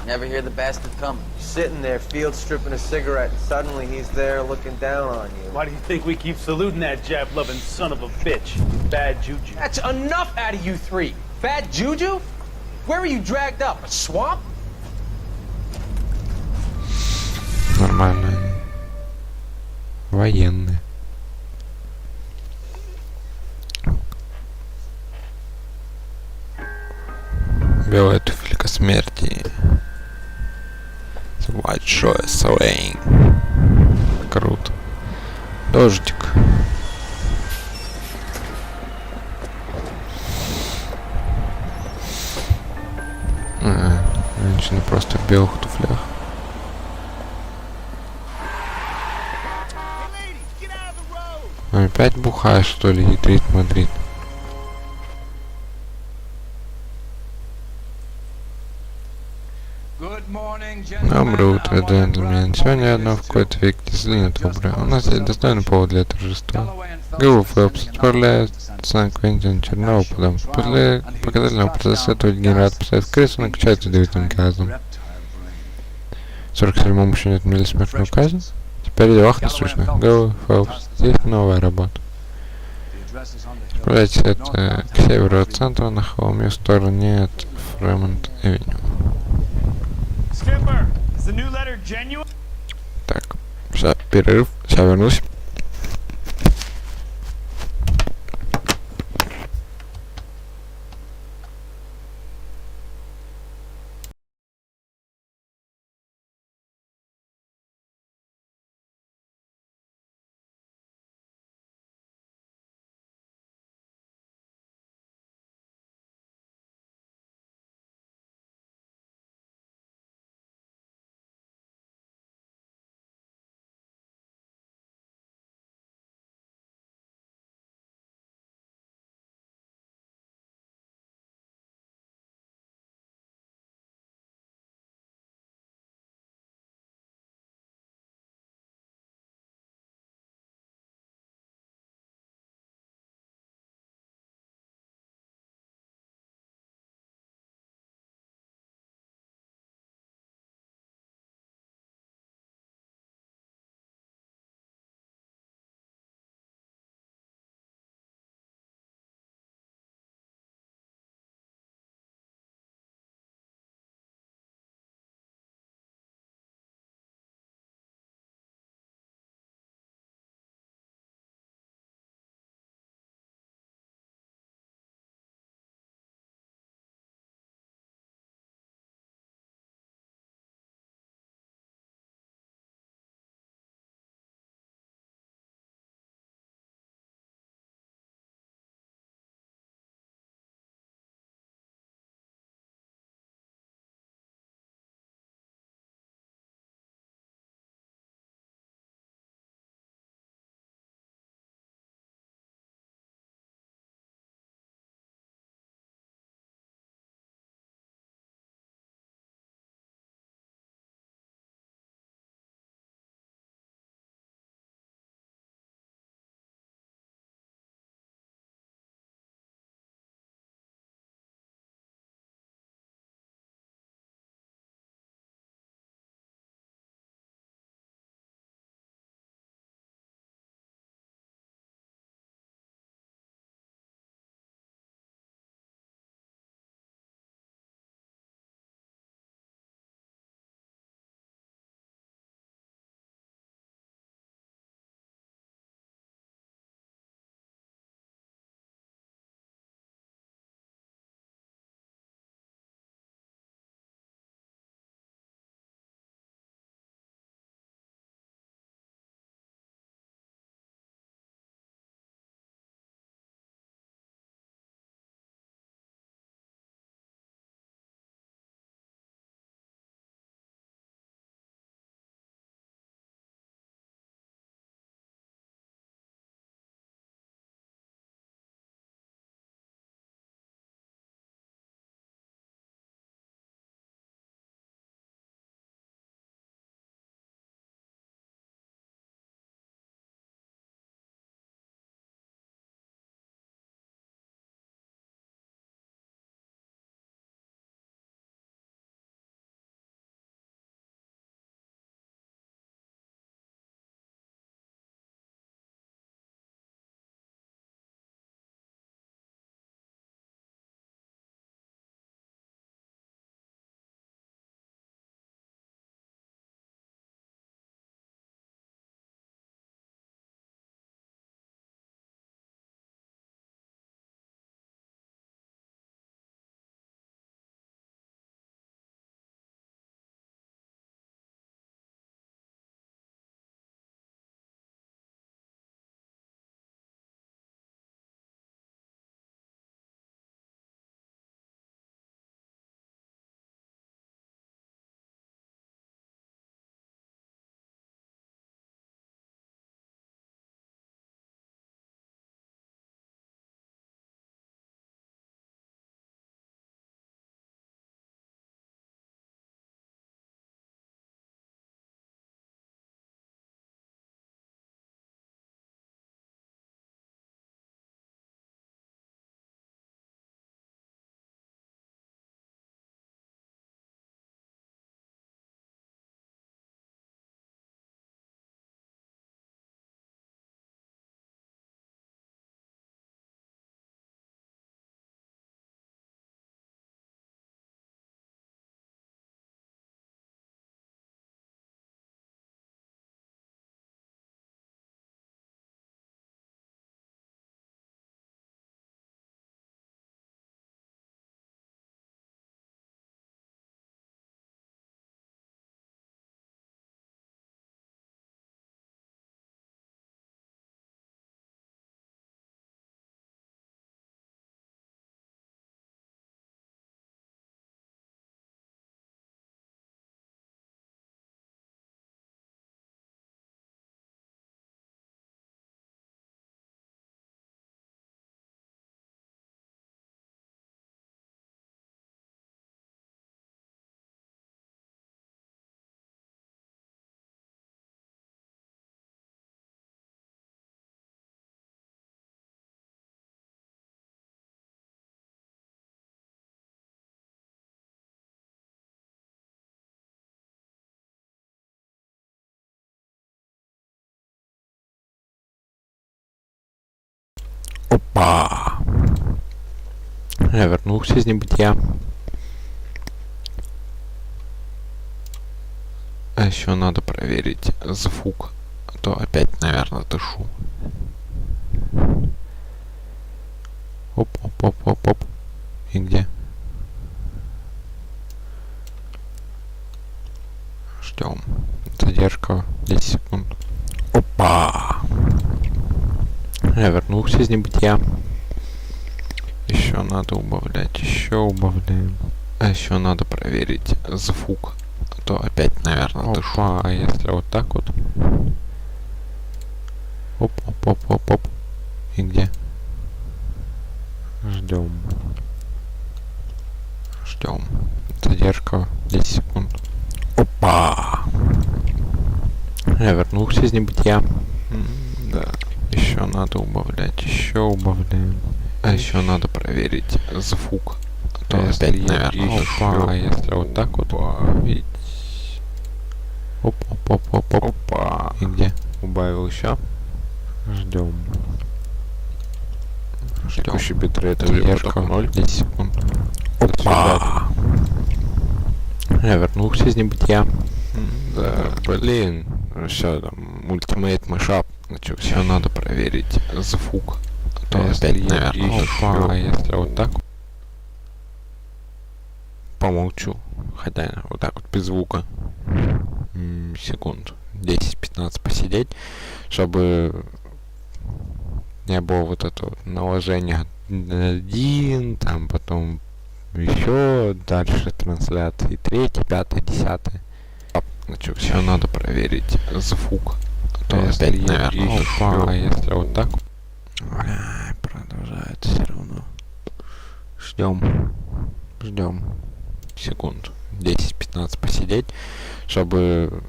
Never hear the bastard coming. Sitting there, field stripping a cigarette, and suddenly he's there looking down on you. Why do you think we keep saluting that jab-loving son of a bitch? Bad juju. That's enough out of you three. Bad juju? Where were you dragged up? A swamp? Нормально. Военные. Белая туфелька смерти. White Shoe Swing. Круто. Дождик. Женщина просто в белых туфлях. Опять бухаешь, что ли, ядрит Мадрид? Доброе утро, джентльмен. Сегодня одно в какой-то век действительно доброе. У нас есть достойный повод для торжества. Г.У. Фэлпс отправляет Сан-Квентина Черного подом. После показательного процесса этого генерата поставит кресло, накачает ядовитым газом. В 47-м еще не отменили смертную казнь. Теперь делах насущных. Г.У. Фэлпс. Здесь новая работа. Отправляйтесь это к северу от центра на холме в стороне от Фремонт-Эвеню. Так, сейчас перерыв, сейчас вернусь. Опа! Я вернулся из небытия. А еще надо проверить звук. А то опять, наверное, дышу. Оп, оп, оп, оп, оп. И где? Ждем. Задержка 10 секунд. Опа! Я вернулся из небытия. Еще надо убавлять, еще убавляем. А еще надо проверить звук. А то опять, наверное, дышу. А если вот так вот? Оп, оп, оп, оп, оп. И где? Ждем. Ждем. Задержка 10 секунд. Опа! Я вернулся из небытия. Да. Еще надо убавлять, еще убавляем. А еще надо проверить звук. А то опять, наверное, опа. А если вот так вот? Убавить. Оп, оп, оп, оп, оп. Опа. И где? Убавил еще. Ждем. Текущий битрейт задержка 10 секунд. Опа! Я вернулся из небытия. Да, блин. Все, там, Ultimate Mashup начался. Все надо проверить звук. А то опять, наверное, опа. А если вот так? Помолчу. Хотя вот так вот без звука. Секунд 10-15 посидеть, чтобы не было вот этого наложения один, там потом еще дальше трансляции, 3, 5, 10. Значит, все надо проверить звук. А то опять, наверное, опа, а если вот так? Продолжается все равно. Ждем. Ждем. Секунд 10-15 посидеть, чтобы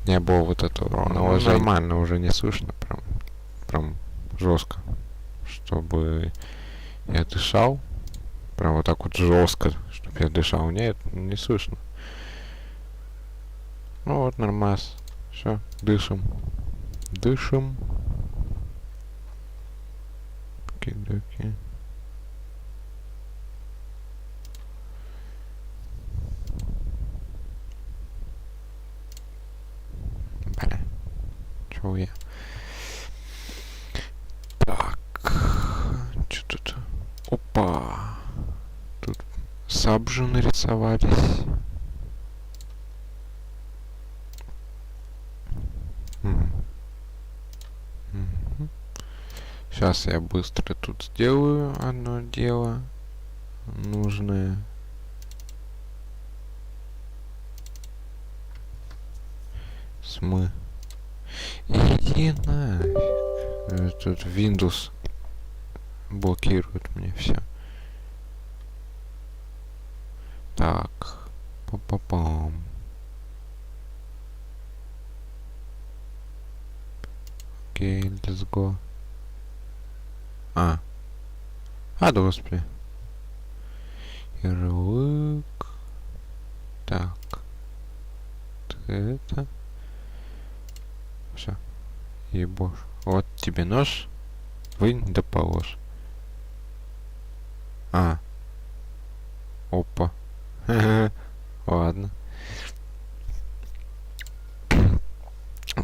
не было вот этого наложения. Нормально уже не слышно, прям жестко, чтобы я дышал, прям вот так вот жестко, чтобы я дышал. Нет, не слышно. Ну вот, нормас. Все, дышим. Дышим. Окей. Бля. Чего я? Так. Что тут? Опа. Тут сабжи нарисовались. Сейчас я быстро тут сделаю одно дело нужное. Иди нафиг. Тут Windows блокирует мне все. Так. Па-па-пам. Окей, let's go. А, господи. Ярлык. Так. Это. Все. Ебошь. Вот тебе нож. Вынь да положь. А. Опа. Ладно.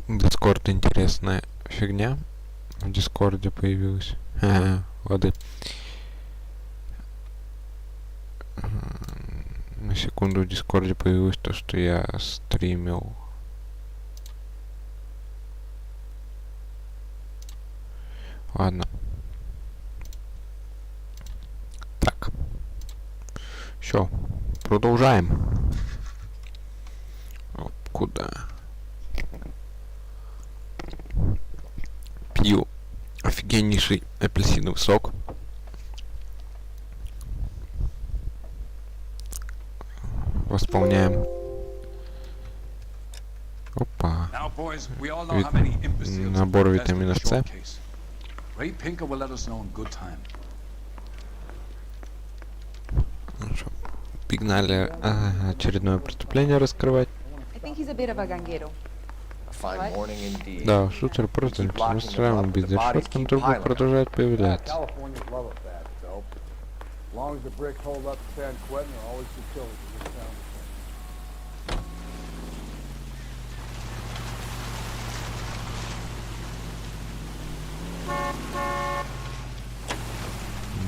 Дискорд интересная фигня. В Дискорде появилась. Воды. На секунду в Дискорде появилось то, что я стримил. Ладно. Так. Все. Продолжаем. Куда? Пью офигеннейший апельсиновый сок. Восполняем. Опа. Набор витамина С. Ну что, погнали очередное преступление раскрывать. fine morning indeed. Да, шутер просто мы строим убить за решеткой, трубы продолжают появляться. Californians love a fast dope. As long as the bricks hold up to San Quentin, there are always utilities in this town.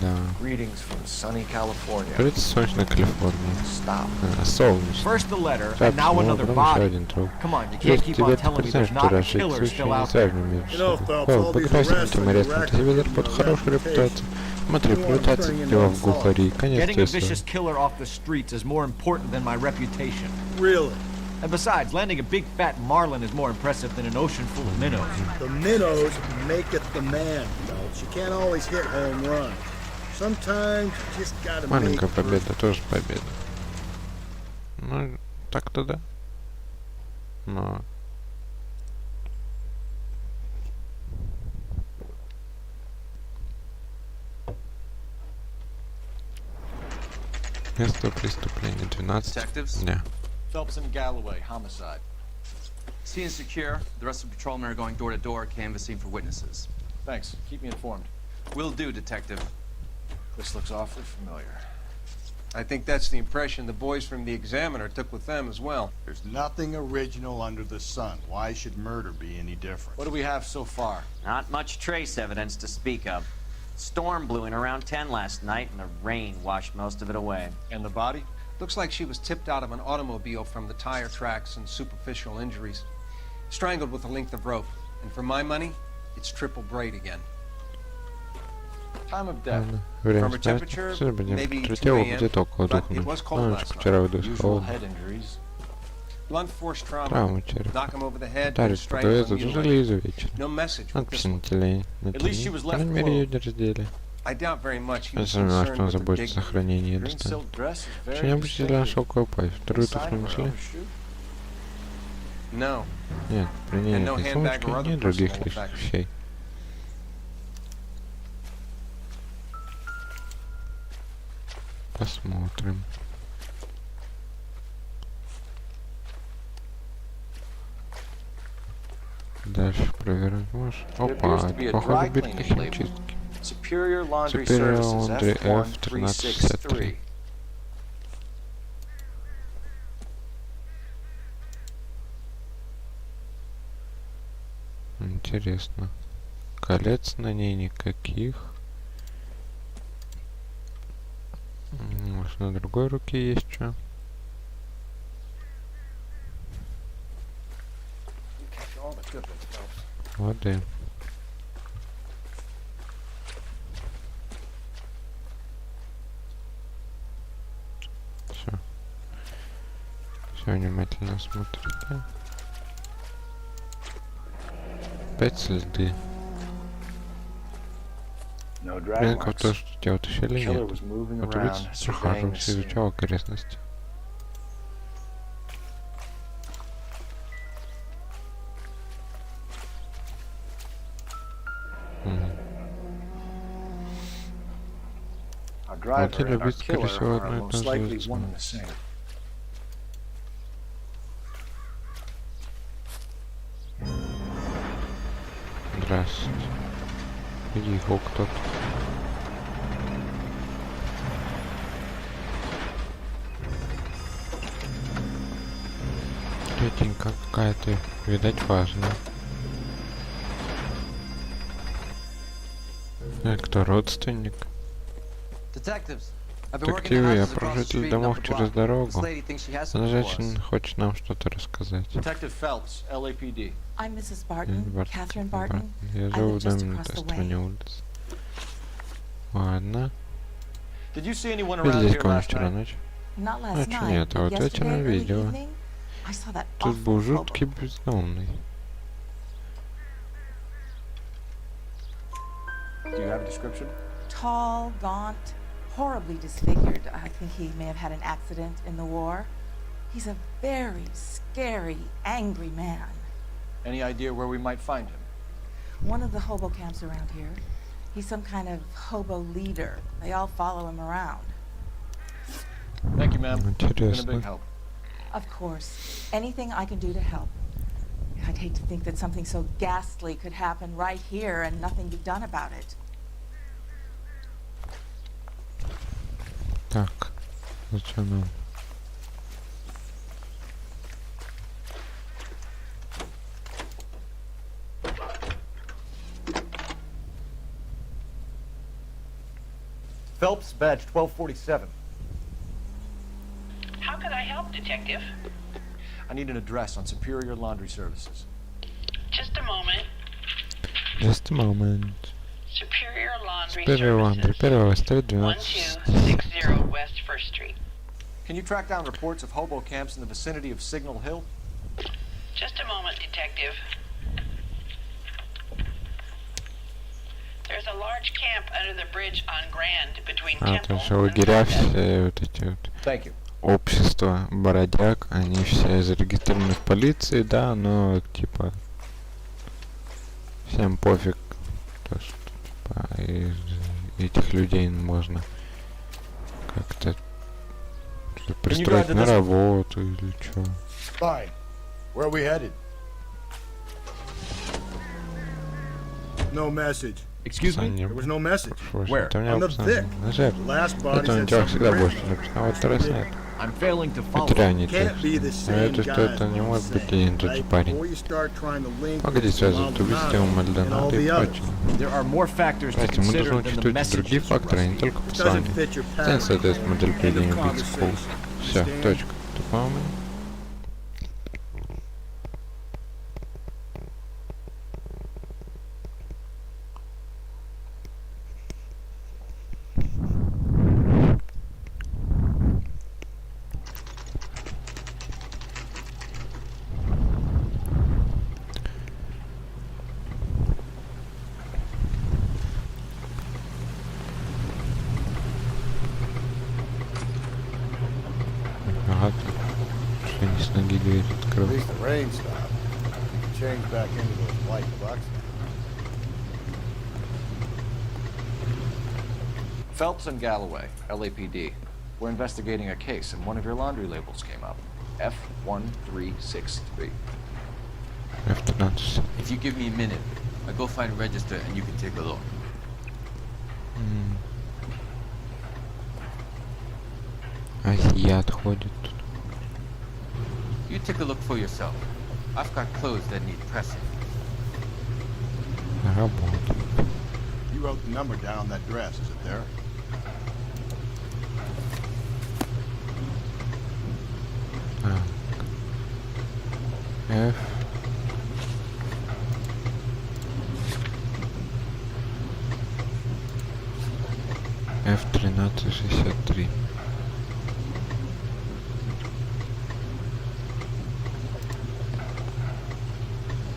Да. Greetings from sunny California. Привет, солнечная Калифорния. Stop. Солнечно. First the letter, Так, and now ну, another потом еще body. один труп. Come on, you Теперь can't keep тебе on ты telling me представляешь, there's что not a раньше killer эти still случаи не out there. связаны между You know, собой. Phelps, О, all these покрасим arrests этим and арестом, your тебе record под and your хорошую репутацию. reputation. Смотри, репутация тебя в глухари, конец Getting a твоей vicious истории. killer off the streets is more important than my reputation. Really? And besides, landing a big fat marlin is more impressive than an ocean full of minnows. The minnows maketh the man, Phelps. You can't always hit home runs. Sometimes you just gotta make Маленькая it. победа тоже победа. Ну, так-то да. Но... Место преступления 12 дня. Phelps and Galloway, homicide. Scene is secure. The rest of the patrolmen are going door to door, canvassing for witnesses. Thanks. Keep me informed. Will do, Detective. This looks awfully familiar. I think that's the impression the boys from the Examiner took with them as well. There's nothing original under the sun. Why should murder be any different? What do we have so far? Not much trace evidence to speak of. Storm blew in around 10 last night, and the rain washed most of it away. And the body? Looks like she was tipped out of an automobile from the tire tracks and superficial injuries. Strangled with a length of rope. And for my money, it's triple braid again. Time of death. Время From her смерти, temperature, судя по maybe 2 тело a.m., где-то около but 2 it was минут. cold Ну, last вчера night. выдуш Usual холодно. head injuries. Blunt force trauma. Травма черепа. Knock him over the head, Ударить по голове, задушили и изувечили. No message with Надпись this на one. теле. At least she was По left крайней мере, ее clothed. не раздели. I doubt very much he Я was сомневаюсь, что он concerned with her заботится о dignity. сохранении ее Green достоинства. silk dress is very Очень обычная distinctive. шелковая пасть. Вторую Sign туфлю of her нашли? other shoe? No. Нет, при ней And нет no ни handbag сумочки, or other ни других personal лишних effects. вещей. Посмотрим. Дальше проверить можешь. Опа, походу бирки химчистки. Superior Laundry Superior Services Laundry F1363. Интересно. Колец на ней никаких. Может, на другой руке есть что? Воды. Все. Все внимательно смотрите. Опять следы. Признаков того, что тебя утащили, нет. Вот улица прохаживался, изучал окрестности. Вот и любит, скорее всего, одно и то же лицо. Здравствуйте. Приехал кто-то. Тетенька какая-то, видать, важная. Кто родственник? Детективы, я прожитель домов через дорогу. Она женщина хочет нам что-то рассказать. Detective Phelps, LAPD. I'm Mrs. Barton, Catherine Barton. Я I живу live в just доме на across той the стороне way. улицы. Ладно. Did you see anyone Видели around здесь here кого-нибудь last вчера night? ночью? Not last Ночью night, нет, а but вот вечером yesterday early видела. evening, I saw that Тут был awful hobo. жуткий бездомный. Do you have a description? Tall, gaunt, horribly disfigured. I think he may have had an accident in the war. He's a very scary, angry man. Any idea where we might find him? One of the hobo camps around here. He's some kind of hobo leader. They all follow him around. Thank you, ma'am. Been a Интересно. big help. Of course, anything I can do to help. I'd hate to think that something so ghastly could happen right here and nothing be done about it. Так, зачем нам? Phelps, badge 1247. How can I help, Detective? I need an address on Superior Laundry Services. Just a moment. Just a moment. Superior Laundry Superior Laundry, первого стоит 1260 West 1st Street. Can you track down reports of hobo camps in the vicinity of Signal Hill? Just a moment, Detective. There's a large camp under the bridge on Grand between А, то Temple есть лагеря все вот эти вот Thank you. общества бродяг, они все зарегистрированы в полиции, да, но типа всем пофиг, то что типа этих людей можно как-то пристроить на работу или что. Fine. Where are we headed? No message. Excuse me? There was no message. Where? On the Vic. The last body said something random. I'm failing to follow. Can't be the same Это что это не может быть один и тот же парень. Погоди, связывают убийством Мальдонадо и прочим. Кстати, мы должны учитывать и другие факторы, а не только послание. Стань соответствует модель поведения убийцы Холл. Все, точка. Ты понял? Ага, что не с ноги дверь открыл. Phelps and Galloway, LAPD. We're investigating a case, and one of your laundry labels came up. F1363. F13. If you give me a minute, I'll go find a register and you can take a look. Азиат ходит тут. You take a look for yourself. I've got clothes that need pressing. Работа. You wrote the number down on that dress, is it there? F. F1363.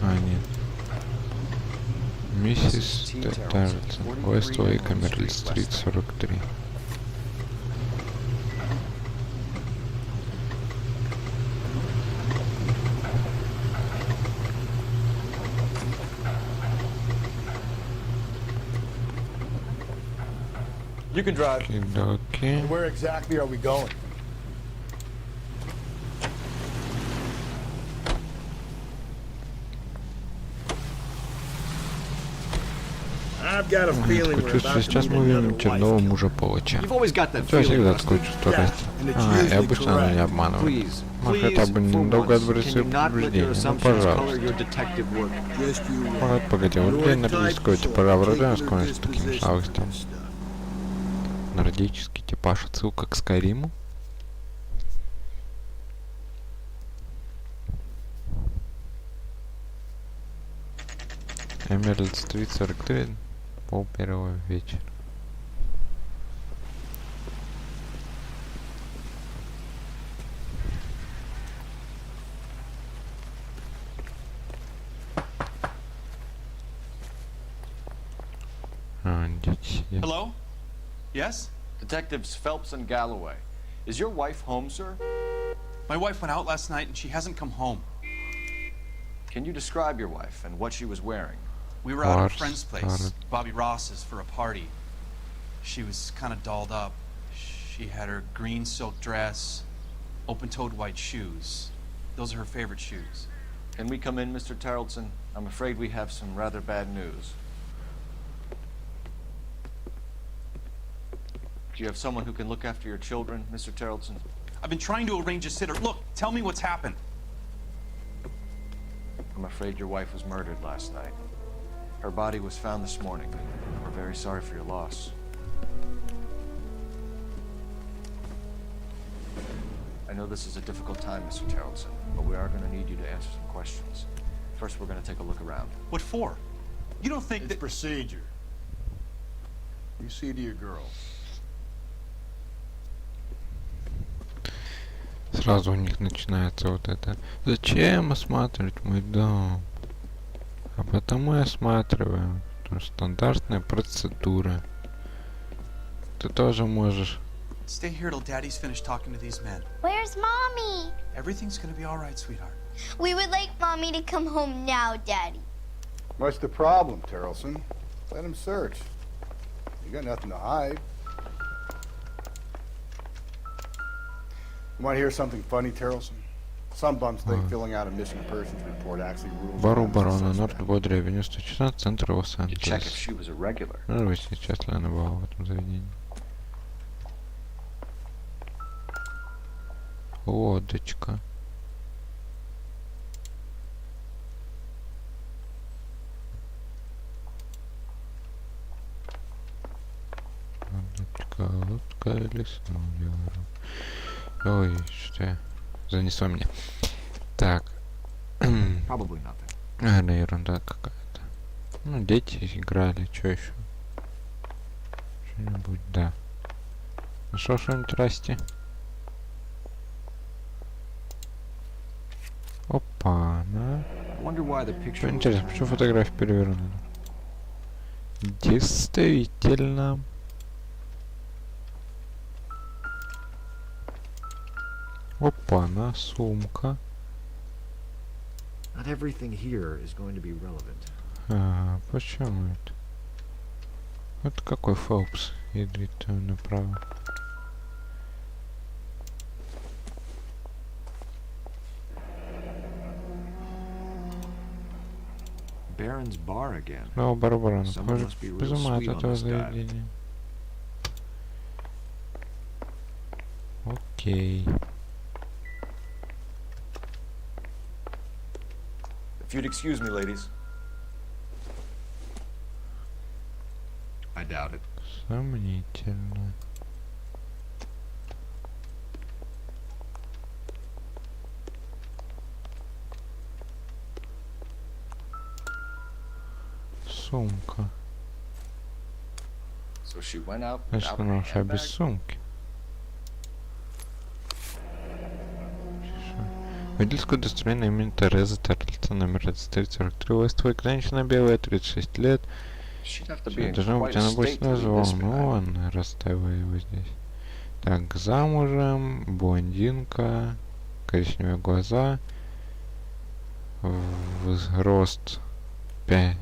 А, нет. Миссис Таррелсон. Вествой, Камерли-стрит, 43. You can drive. Okay. Where exactly are we going? I've got a feeling we're about Сейчас to мы meet увидим another черного wife. мужа палача. You've always got that У тебя feeling, всегда Buster. такое чувство Yeah, расти. and it's А, и usually обычно оно не correct. обманывает. Please, Ну, хотя бы for немного once, отбросить can you not let your предубеждение. Ну, assumptions color пожалуйста. your detective work? Just you wait. Вот, погоди, вот для нордического типажа вроде склонен с таким же августом. Нордический типаж, отсылка к Скайриму. Эмерлд-стрит 43, пол первого вечера. Hello? Yes? Detectives Phelps and Galloway. Is your wife home, sir? My wife went out last night and she hasn't come home. Can you describe your wife and what she was wearing? We were out at a friend's place, Bobby Ross's, for a party. She was kind of dolled up. She had her green silk dress, open-toed white shoes. Those are her favorite shoes. Can we come in, Mr. Tarleton? I'm afraid we have some rather bad news. Do you have someone who can look after your children, Mr. Tarleton? I've been trying to arrange a sitter. Look, tell me what's happened. I'm afraid your wife was murdered last night. Her body was found this morning. We're very sorry for your loss. I know this is a difficult time, Mr. Tarleton, but we are going to need you to answer some questions. First, we're going to take a look around. What for? You don't think It's that... procedure. You see to your girl. Сразу у них начинается вот это. Зачем осматривать мой дом? А потому и осматриваем. Потому что стандартная процедура. Ты тоже можешь. Stay here till Daddy's finished talking to these men. Where's Mommy? Everything's gonna be all right, sweetheart. We would like Mommy to come home now, Daddy. What's the problem, Tarleton? Let him search. You got nothing to hide. You want to hear something funny, Tarleton? Some bums think filling out a missing persons report actually rules. Бару барона Нордвуд Ревеню 116, центр Лос-Анджелес. Check if she was a regular. Ну, сейчас ли она была в этом заведении. Лодочка. Лодка или снова. Ой, что я... Занесло меня. Так. Наверное, ерунда какая-то. Ну, дети играли, что еще? Что-нибудь, да. Нашел что-нибудь, Расти? Опа, на. Что интересно, почему фотография перевернута? Действительно. Опа, на сумка. Not everything here is going to be relevant. А, почему это? Вот какой Фелпс едет направо. Baron's bar again. Ну, Барбара, похоже, без ума от этого заведения. Окей. If you'd excuse me, ladies. I doubt it. Сомнительно. Сумка. So she went out Значит, without она her ушла без handbag? сумки. Водительское удостоверение имени Терезы Тарлтон, номер 3343, Вествик, женщина белая, 36 лет. Должно быть, она будет взволнована, расставила его здесь. Так, замужем, блондинка, коричневые глаза, рост 5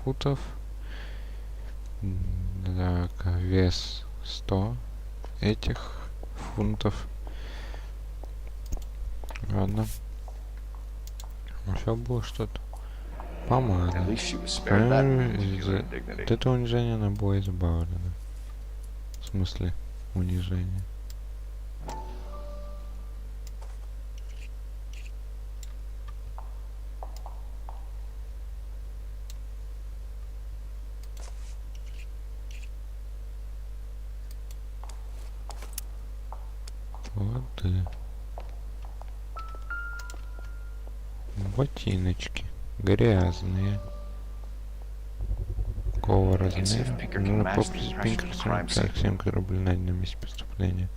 футов, так, вес 100 этих фунтов. Ладно. Еще было что-то. Помада. Вот это унижение она была избавлена. В смысле унижение. Воды. Ботиночки. Грязные. Какого размера? Нужно попросить Пинкертона 47 рублей на одном месте преступления.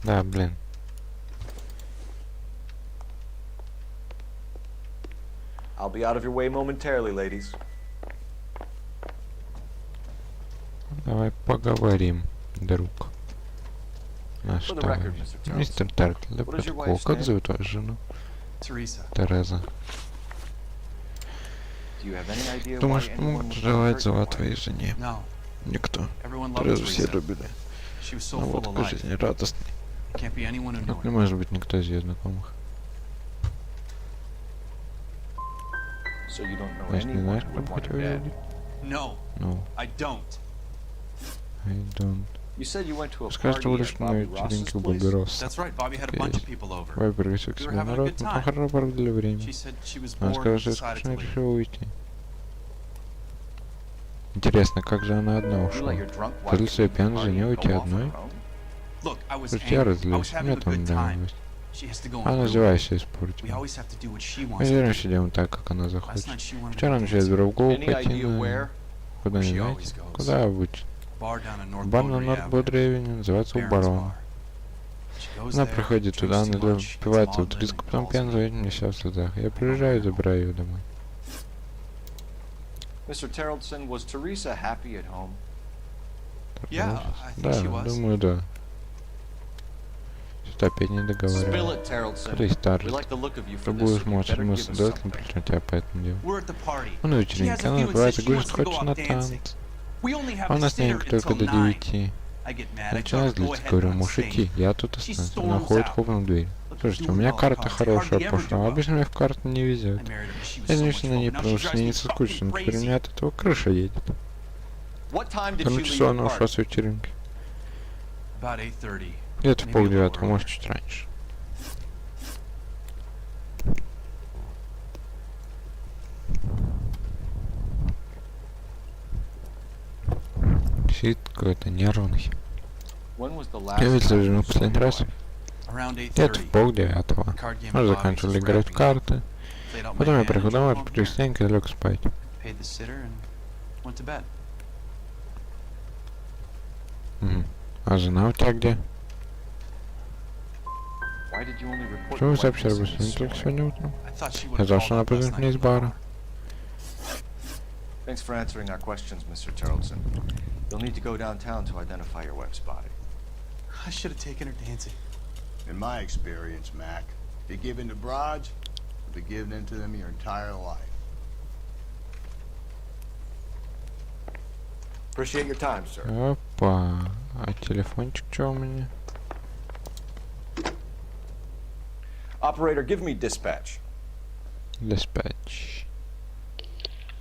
Да, блин. I'll be out of your way momentarily, ladies. Давай поговорим, друг. Наш товарищ. Мистер Тартл, для протокола. Как зовут вашу жену? Тереза. Думаю, что могут желать зла твоей жене. Никто. Everyone loved Сразу все Teresa. любили. She was so Ну full вот, of такой life. жизнерадостный. Can't be anyone who knew Как не her. может быть никто из ее знакомых. So you don't know Значит, не anyone знаешь, who кто would бы want хотел her ее dead? убить? No, Ну, I don't. I don't. You said you went to a Скажешь, что party будешь at на Bobby вечеринке Ross's у Бобби place? Росса. That's right. Bobby had a bunch of people over. Бобби пригласил к We were себе having a народ, good мы там time. хорошо проводили время. She said she was Она bored сказала, and что decided скучно to leave. решила уйти. Интересно, как же она одна You ушла? let your drunk wife После своей leave the пьяной party жене and уйти go off одной? on her own? Look, I was Слушайте, я angry. I was разлился, having мне a там good time. нравилось. She has to go Она and ruin называет it. все We испортила. always have to do what she Мы wants все to время do. все делаем так, как она Last захочет. night she wanted to Вчера go начали dancing. в голову Any пойти idea на... where? Куда Where не she знаете? always goes. Куда обычно? Bar down on North Бар на Boundary Норт Avenue. Бодревине, называется у Baron's барона. Bar. She goes Она there, приходит drinks туда, too она much, впивает gets свою maudlin, триску, and потом calls пьян me. зовет меня в слезах. Я приезжаю и забираю ее домой. Mr. Terrellson, was Teresa happy at home? Yeah, I think Да, she was. думаю, да. Что-то опять не Spill договариваю. it, Terrellson. Ты We старый. like the look of you Ты for this, будешь so you младший, better мы give с us удовольствием something. пришлем тебя по этому делу. We're at the party. Он на She has вечеринке, a она feeling называется, that she говорит, wants что to go хочет out на dancing. танцы. We only have А у to нас stay there денег только until до 9. 9. I get mad. I Начинаю tell her, go злиться, ahead, говорю, but I'm можешь staying. идти, я тут She останусь. storms Она ходит, out. хлопнув дверь. Слушайте, у меня карта хорошая пошла, обычно мне в карты не везет. Я лично на ней, потому что мне не соскучно, но теперь у меня от этого крыша едет. What time did Кому she leave часу the она ушла party? с вечеринки? About 8:30. Где-то в Maybe a little 8:30, earlier. может чуть раньше. Сидит какой-то нервный. When was the last Я видел time жену you saw последний your раз. wife? Around Где-то в 8:30. полдевятого. Card game Мы at заканчивали Bobby's was играть в wrapping up. карты. Played out my Потом я hand приехал and домой, drove home открыл here. стенку и лег спать. Paid the sitter and went to bed. Мгм. А жена у тебя где? Why did you only report Почему вы your wife сообщали missing об этом this только morning? сегодня утром? I thought she Я would have знал, called что она up last позвонит мне night из in the бара. bar. Thanks for answering our questions, Mr. Terrellson. You'll need to go downtown to identify your wife's body. I should have taken her dancing. In my experience, Mac, if you give in to broads, you'll be giving in to them your entire life. Appreciate your time, sir. Опа. А телефончик что у меня? Operator, give me dispatch. Dispatch.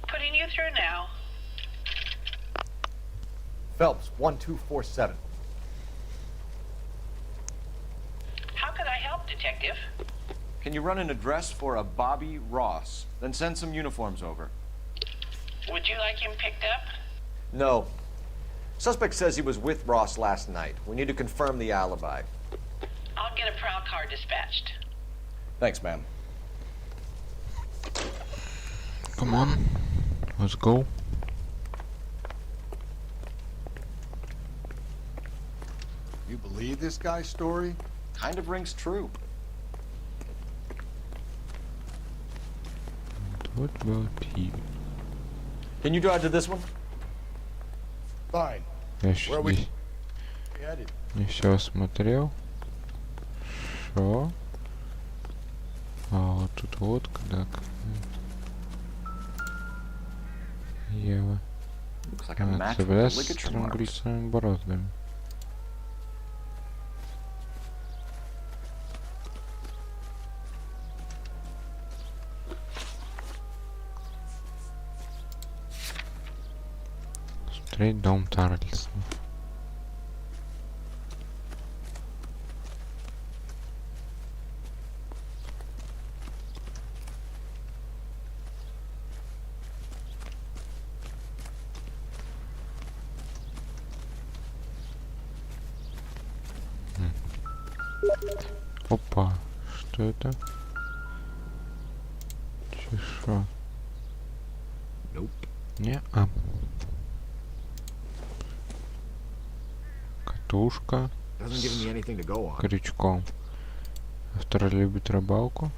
Putting you through now. Phelps, 1247. How could I help, Detective? Can you run an address for a Bobby Ross? Then send some uniforms over. Would you like him picked up? No. Suspect says he was with Ross last night. We need to confirm the alibi. I'll get a prowl car dispatched. Thanks, ma'am. Come on. Let's go. You believe this guy's story? Kind of rings true. What about you? Can you drive to this one? Fine. Я Where еще are we здесь headed? не все осмотрел. Шо? А вот тут водка, да. Ева. Looks like a match with Тебя the с ligature marks. трангульцевыми бороздами. Смотреть дом Тарльсона. Опа, что это? Чешу. Не-а. Катушка Doesn't give me anything to go on. крючком. Второй любит рыбалку.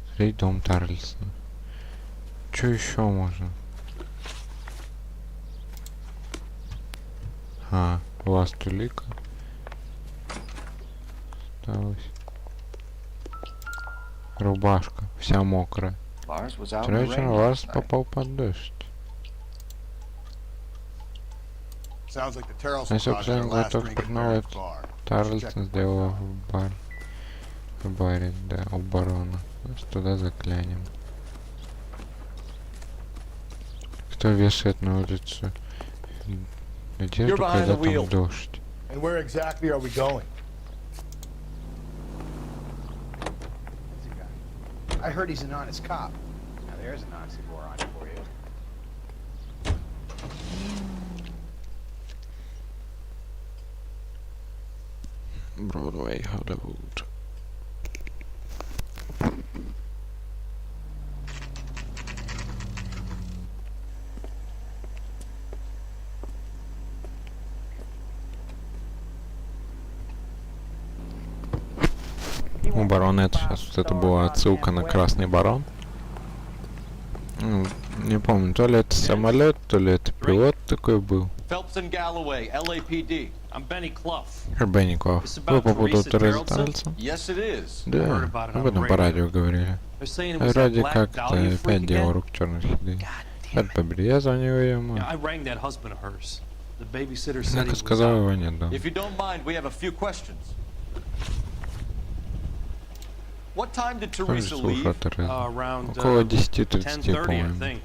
Смотреть дом Тарльсона. Что еще можно? А, ласт улика. Осталось. Рубашка, вся мокрая. Lars was out in Вчера the вечером rain Ларс last night. попал под дождь. Sounds like the Terrells Если caused their последний last глоток drink at спиртного Barrett's bar. Тарлсон сделал в баре, да, у барона. Значит, туда заглянем. Кто вешает на улицу одежду, когда там дождь? And where exactly are we going? I heard he's an honest cop. Now there's an oxymoron for you. Broadway, Hollywood. У барона это сейчас, вот это была отсылка на Красный Барон. Ну, не помню, то ли это самолет, то ли это пилот такой был. Galloway, LAPD. I'm Benny Clough. Бенни Клофф. Вы по поводу Терезы Тарлсон? Yes, it is. Да, об этом по радио говорили. Вроде как это опять дело рук черных седых. Опять побери, я звонил ему. I rang that husband of hers. The babysitter said he Однако was сказал, out. его нет дома. If you don't mind, we have a few questions. What time did Teresa leave? Around Около 10:30, 10:30, I по-моему. think.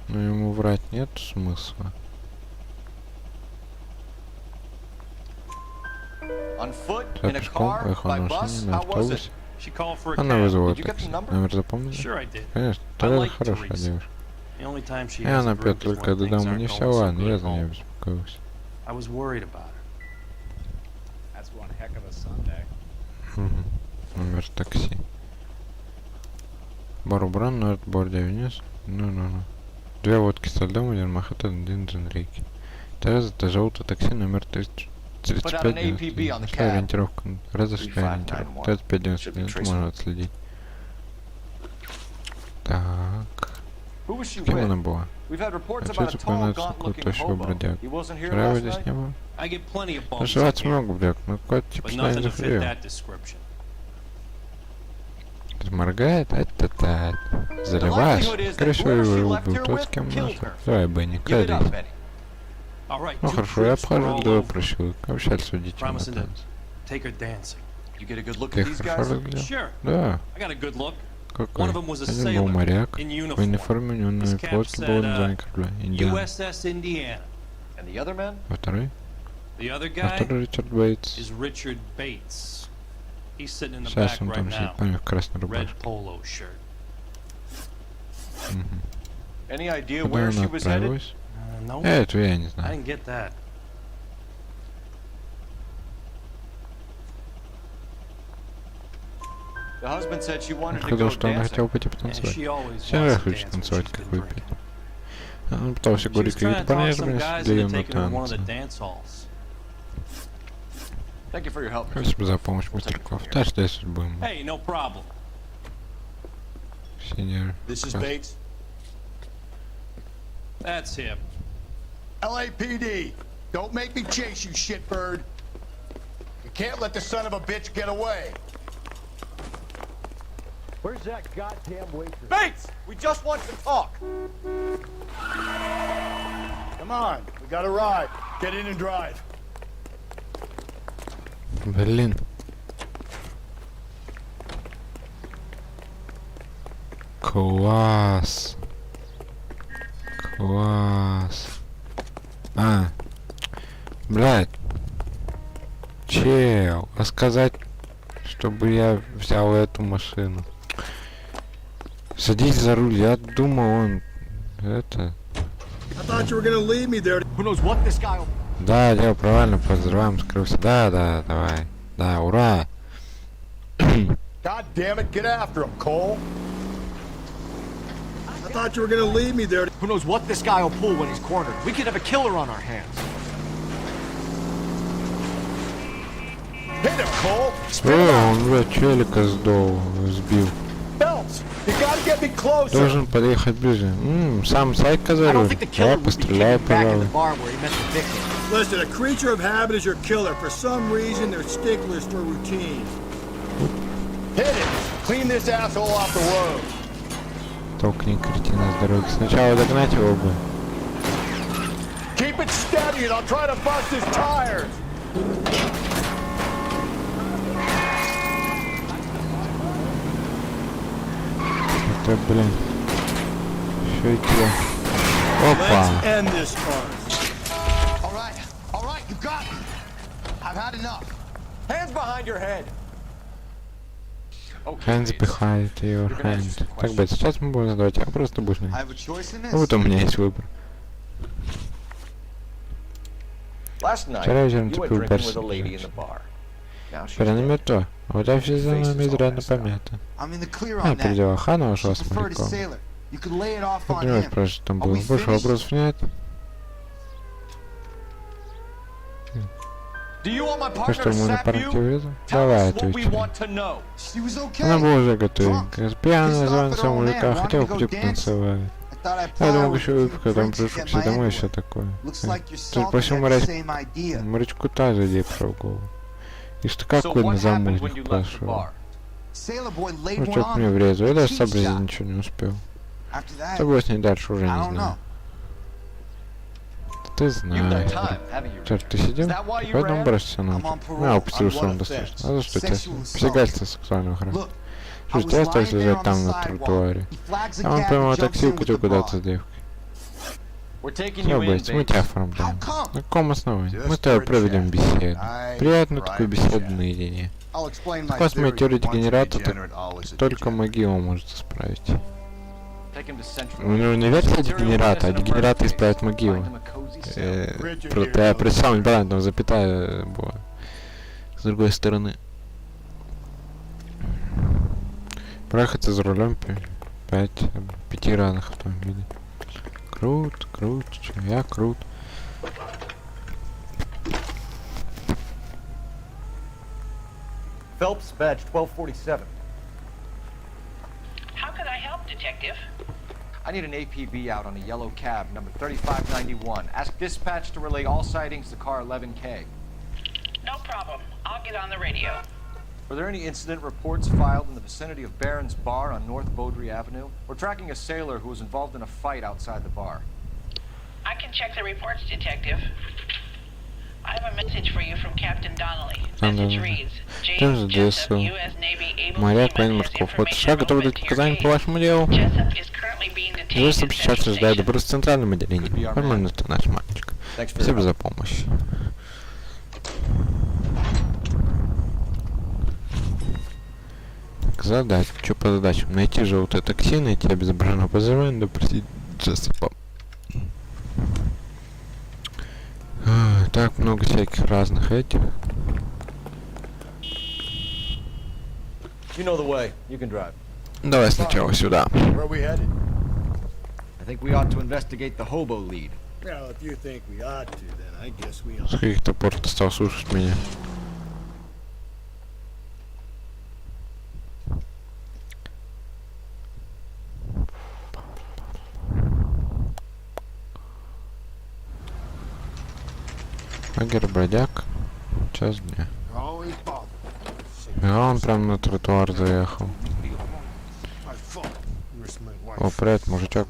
Но ему врать нет смысла. On foot, Я in a пешком car, поехал by на bus, машине, на how was it? автобусе. She called for a Она cab. вызвала Did you get такси. the number? Номер запомнили? Sure, I did. Конечно, I Тереза like хорошая Teresa. девушка. The only time she И has она a пьет drink is только when до things дома aren't не going вся, so ладно, good я at за нее home. беспокоился. I was worried about her. That's one heck of a Sunday. Номер такси. Бар убран, Норт Борди вниз. Ну. 2 водки со льдом, 1 мохито, 1 дженрейки. Тереза, это желтое такси, номер 3591. Нашла ориентировку. Разошли ориентировку. 3591, можно отследить. Так. С кем она была? Отчет упоминает какую-то тощего бродягу. Вчера его здесь не было? Наживать много, бряк, но какой-то тип с нами захрел. Моргает, это заливаешь. Скорее всего, его убил тот, с кем нашел. Давай, Бенни, кладись. Ну хорошо, я обхожу, да прощу. Вообще судить на танцы. Ты хорошо разглядел? Да. Какой? Один был моряк, в униформе, у него на пилотке было название корабля. Индиана. А второй? А второй Ричард Бейтс. Сейчас он там сидит, помню, в красной рубашке. Куда она отправилась? Это я не знаю. Он сказал, что она хотела пойти потанцевать. Все равно хочет танцевать, как выпить. Он пытался говорить какие-то парни, для ее на танцы. Спасибо за помощь, мистер Клофф. Да, что я судьбу ему. Сеньор. That's him. LAPD, don't make me chase you, shitbird. You can't let the son of a bitch get away. Where's that goddamn waitress? Bates! We just want to talk! Come on, we got a ride. Get in and drive. Блин. Класс. Класс. Блядь. Чел, а сказать, чтобы я взял эту машину. Садись за руль, я думал, он... Это... Да, я правильно, поздравляем, скрылся. Да, давай. Да, ура. God damn it, get after him, Cole. I thought you were gonna leave me there. Who knows what this guy will pull when he's cornered? We could have a killer on our hands. Hit him, Cole. Он, блядь, челика сбил. Должен подъехать ближе. Сам сайка за руль. Давай постреляй, пожалуй. Listen, a creature of habit is your killer. For some reason, they're sticklers for routine. Hit it. Clean clean this asshole off the road. Толкни кретина с дороги. Сначала догнать его бы. Keep it steady and I'll try to bust his tires. Это, блин. Что это? Опа. Let's end this farce. All right, you got me. I've had enough. Hands behind your head. Hands behind your hand. Так, бать, сейчас мы будем задавать вопрос, ты будешь на них. Ну вот у меня есть выбор. Вчера вечером ты пил перси. Вчера не то. А у тебя все за нами изрядно помято. Я передела Хана, ушла с моряком. Например, спрашивать, там было. Больше вопросов нет. Ну что, мы на парке вылезем? Давай, отвечай. Она была уже готовенькая. Пьяная, звонца мужика, хотела пойти потанцевать. Я думал, еще выпивка, там пришел домой и все такое. Тут по всему морячку та же идея пришел в голову. И что какой на замужних пошел. Ну что-то мне врезал, я даже сообразить ничего не успел. Что было с ней дальше, уже не знаю. Ты знаешь. Черт, ты сидел? Поэтому бросься на ночь. Я упустил сон достаточно. А за что тебя? Посягательство сексуального характера. Слушай, ты остался лежать там на тротуаре. А он поймал такси и укатил куда-то с девкой. Все, блядь, мы тебя оформляем. На каком основании? Мы с тобой проведем беседу. Приятную такую беседу наедине. Такой с моей теорией дегенерата только магия может исправить. Ну не верьте дегенерата, а дегенераты исправят могилу. Я прочитал, неправильно, там запятая была. С другой стороны. Проехаться за рулем 5 разных автомобилей. Крут, чё, я крут. Phelps, badge 1247. How can I help, Detective? I need an APB out on a yellow cab, number 3591. Ask dispatch to relay all sightings to car 11K. No problem. I'll get on the radio. Were there any incident reports filed in the vicinity of Barron's Bar on North Beaudry Avenue? We're tracking a sailor who was involved in a fight outside the bar. I can check the reports, Detective. I have a message for you from Captain Donnelly. Message reads, James Jessup, U.S. Navy able Моряк военно-морского флота США готовы дать показания по вашему делу. Jessup сейчас ожидает допрос в центральном отделении. Возможно, это наш мальчик. Спасибо за помощь. Задача. Что по задачам? Найти желтое такси, найти обезображенного подозреваемого, допросить Джессопа. Так много всяких разных этих. Давай сначала сюда. С каких-то пор ты стал слушать меня? Лагерь бродяг. Час дня. А он прям на тротуар заехал. О, привет, мужичок.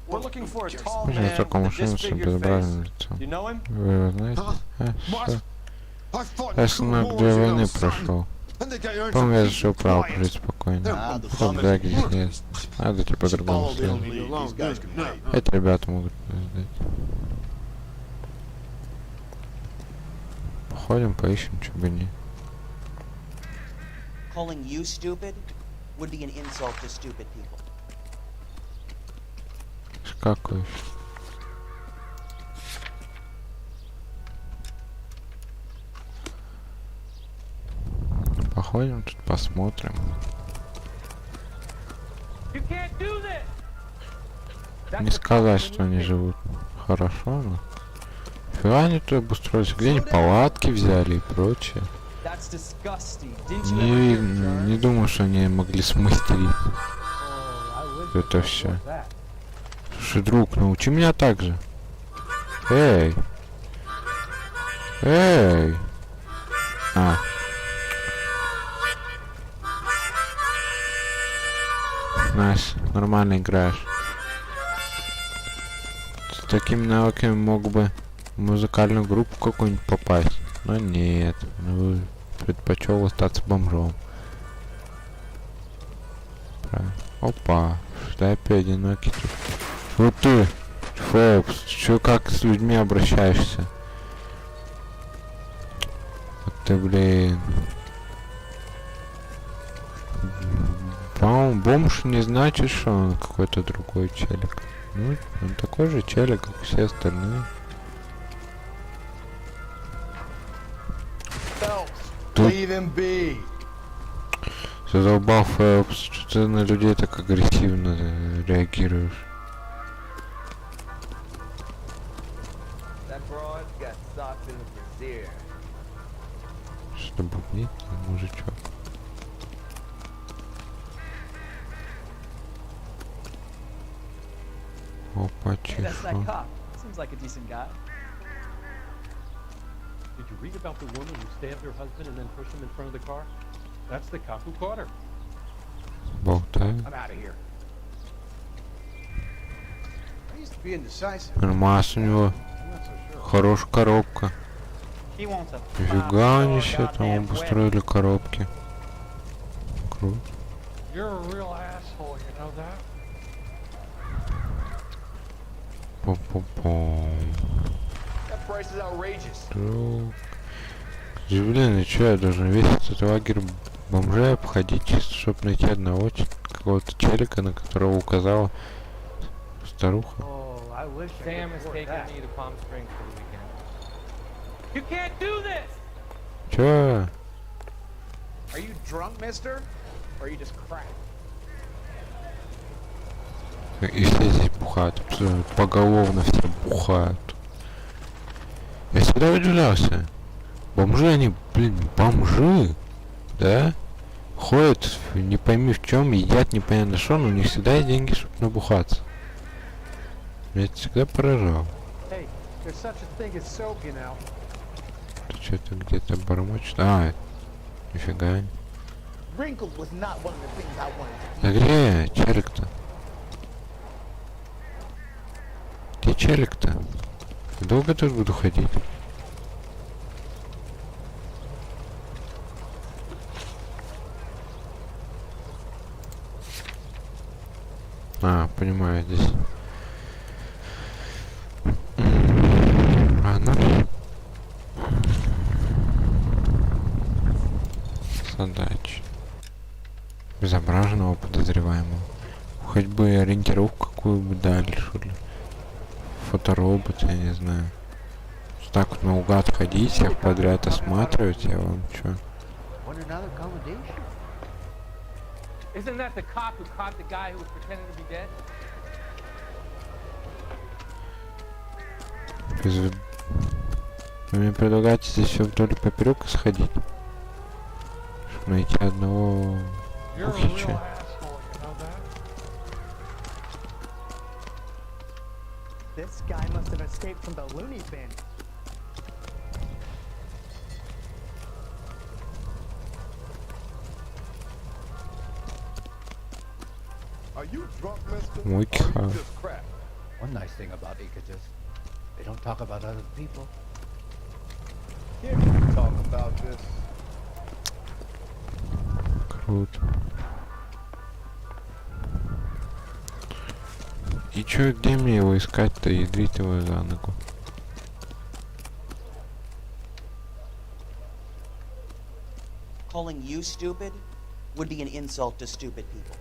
Можно только машину с безобразным лицом. Вы его знаете? Что? Я с мной 2 войны прошел. Помню, я решил право прожить спокойно. Потом бляги здесь нет. Надо типа по-другому сделать. Эти ребята могут сдать. Походим, поищем, что бы не. Calling you stupid would be an insult to stupid people. Какой? Походим, тут посмотрим. Не сказать, что они живут хорошо, но... Фига они тут обустроились, где они палатки взяли и прочее. Не думаю, что они могли смастерить это все. Слушай, друг, научи меня так же. Эй! Эй! Настя, нормально играешь. С такими навыками мог бы в музыкальную группу какую-нибудь попасть. Но нет, предпочел остаться бомжом. Опа, что опять одинокий тут. Вот ты, Фобс, чё как с людьми обращаешься? Вот ты, блин. По-моему, бомж не значит, что он какой-то другой челик. Ну, он такой же челик, как все остальные. Ты задолбал, Фелпс, что ты на людей так агрессивно реагируешь? Что бубнит, мужичок? Опа, чешу. Seems like a decent guy. Did you read about the woman who stabbed her husband and then pushed him in front of the car? That's the cop who caught her. Болтаю. I'm out of here. I used to be indecisive. Нормас у него. Хорошая коробка. Нифига они все там обустроили коробки. Круто. You're a real asshole, you know that? Пом-пом-пом. That price is outrageous. Друг. Блин, и чё, я должен весь этот лагерь бомжей обходить, чисто чтобы найти одного какого-то челика, на которого указала старуха. Sam is taking me to Palm Springs for the weekend. You can't do this! Чё? Are you drunk, mister? Or are you just cracked? И все здесь бухают, абсолютно поголовно все бухают. Я всегда удивлялся. Бомжи, они, блин, бомжи, да? Ходят, не пойми в чем, едят непонятно что, но у них всегда есть деньги, чтобы набухаться. Меня это всегда поражало. Hey, there's such a thing as soap, you know. Ты что-то где-то бормочешь. А, нифига. Да где челик-то? Где челик-то? Долго тут буду ходить? А, понимаю, здесь. Ладно. Задача. Безображенного подозреваемого. Хоть бы ориентировку какую-нибудь дали, что ли. Фоторобот, я не знаю. Так вот наугад ходить, всех подряд осматривать, я вам чё? Isn't that the cop who caught the guy who was pretending to be dead? Вы мне предлагаете здесь все вдоль и поперек сходить? Чтобы найти одного Ухича. This guy must have escaped from the loony bin. Are you drunk, mister? Мой киха. One nice thing about Ikatas, they don't talk about other people. Here you talk about this. Круто. И чё, где мне его искать-то, ядрить его за ногу? Calling you stupid would be an insult to stupid people.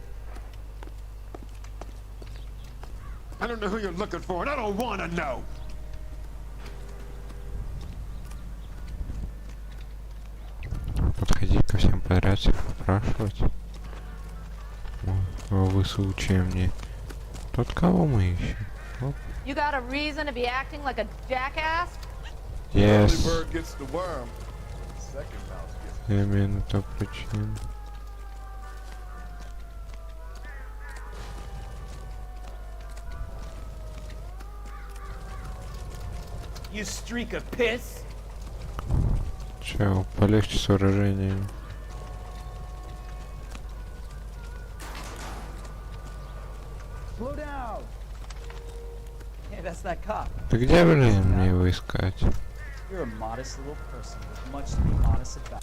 I don't know who you're looking for, and I don't want to know. Подходить ко всем подряд, всех спрашивать. Вы случаем мне. Тут кого мы ищем? Оп. You got a reason to be acting like a jackass? Yes. The early bird gets the worm. The second mouse gets the Именно та причина. You streak of piss? Чё, полегче с выражениями. that cop. Да где, блин, мне его искать? You're a modest little person with much to be honest about.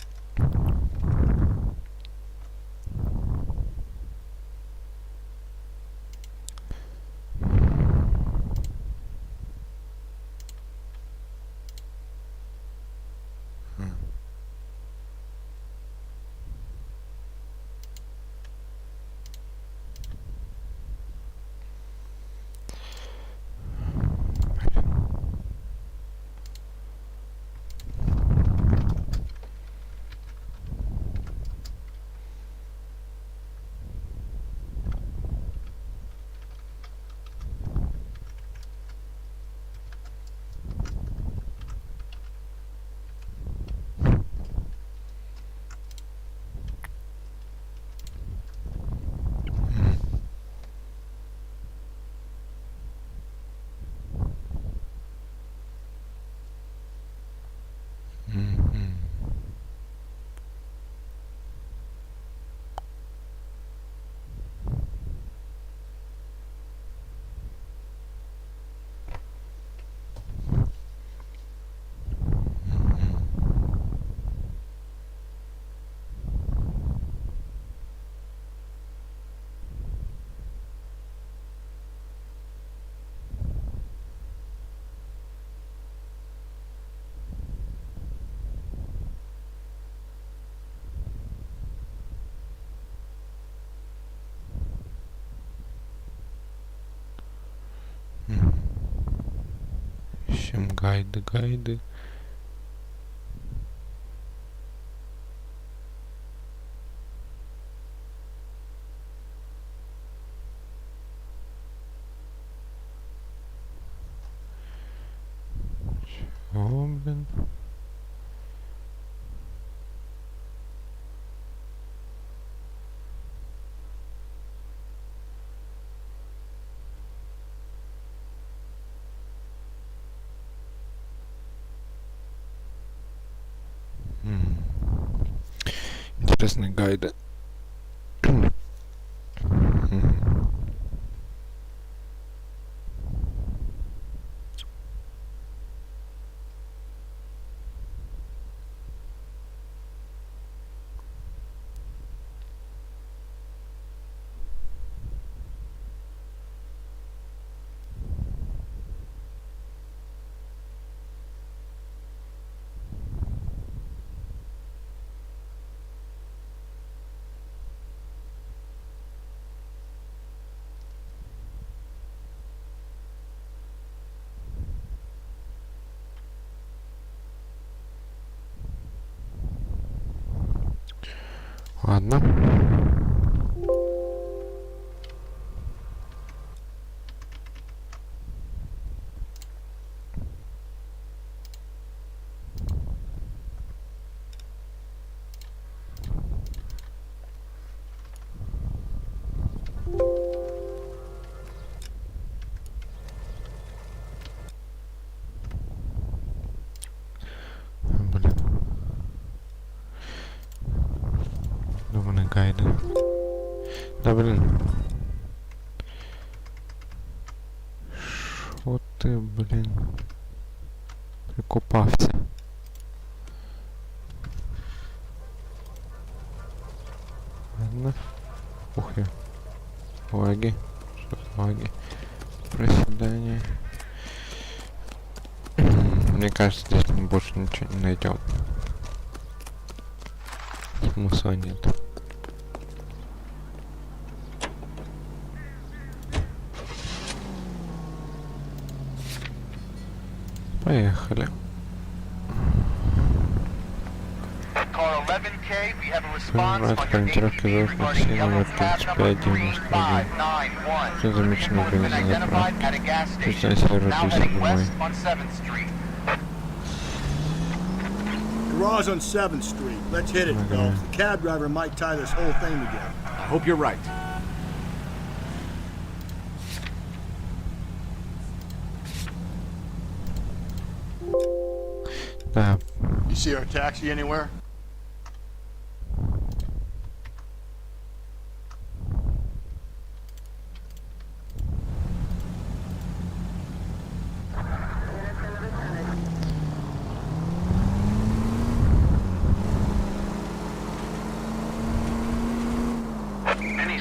Ищем гайды. Чего, блин? Интересные гайды. Ладно. Блин. Думаю, гайды. Да блин. Шо ты, блин? Прикопався. Ладно. Ух я. Лаги. Что за лаги? Проседание. Мне кажется, здесь мы больше ничего не найдем. Смысла нет. Поехали. Раз ориентировки ЗОС Макси номер 3591. Все замечено в границе заправки. Пусть север 37. Garage on 7th Street. Let's hit it, Phelps. The cab driver might tie this whole thing together. I hope you're right. You see our taxi anywhere?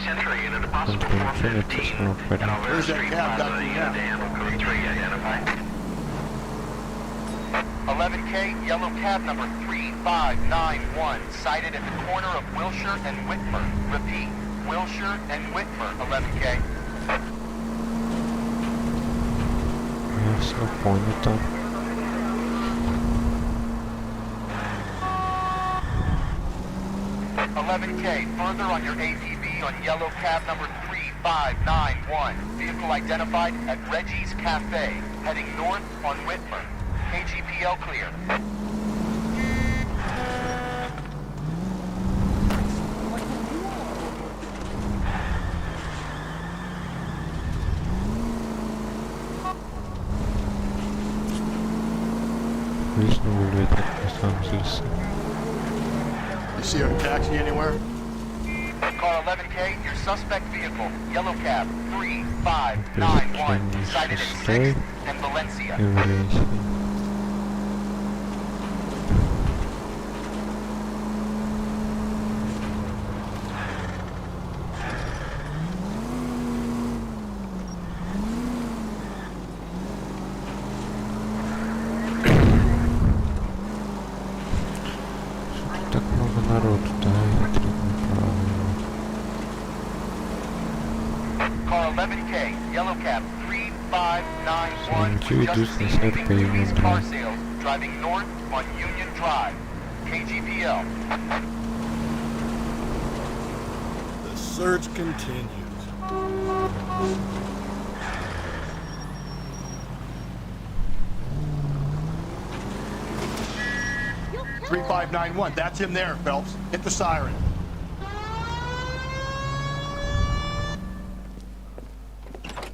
entry into the possible Машина 415 честного парня. Alvarez Street Plaza, unit to handle code 3, identify. 11K, yellow cab number 3591, sighted at the corner of Wilshire and Whitmer. Repeat, Wilshire and Whitmer, 11K. Ясно, понято. K, further on your ATV on yellow cab number 3591. Vehicle identified at Reggie's Cafe, heading north on Whitmer. KGPL clear. Лично выглядит как Лос-Анджелес. You see her taxi anywhere? Car 11K, your suspect vehicle, yellow cab 3591, sighted at 6th and Valencia. Так много народу, да, и трудно правильно. Car 11K, yellow cab 3591, Смотрите, идут на сайт по Union car Drive. sales, driving north on Union Drive. KGPL. The search continues. 3591, that's him there, Phelps. Hit the siren.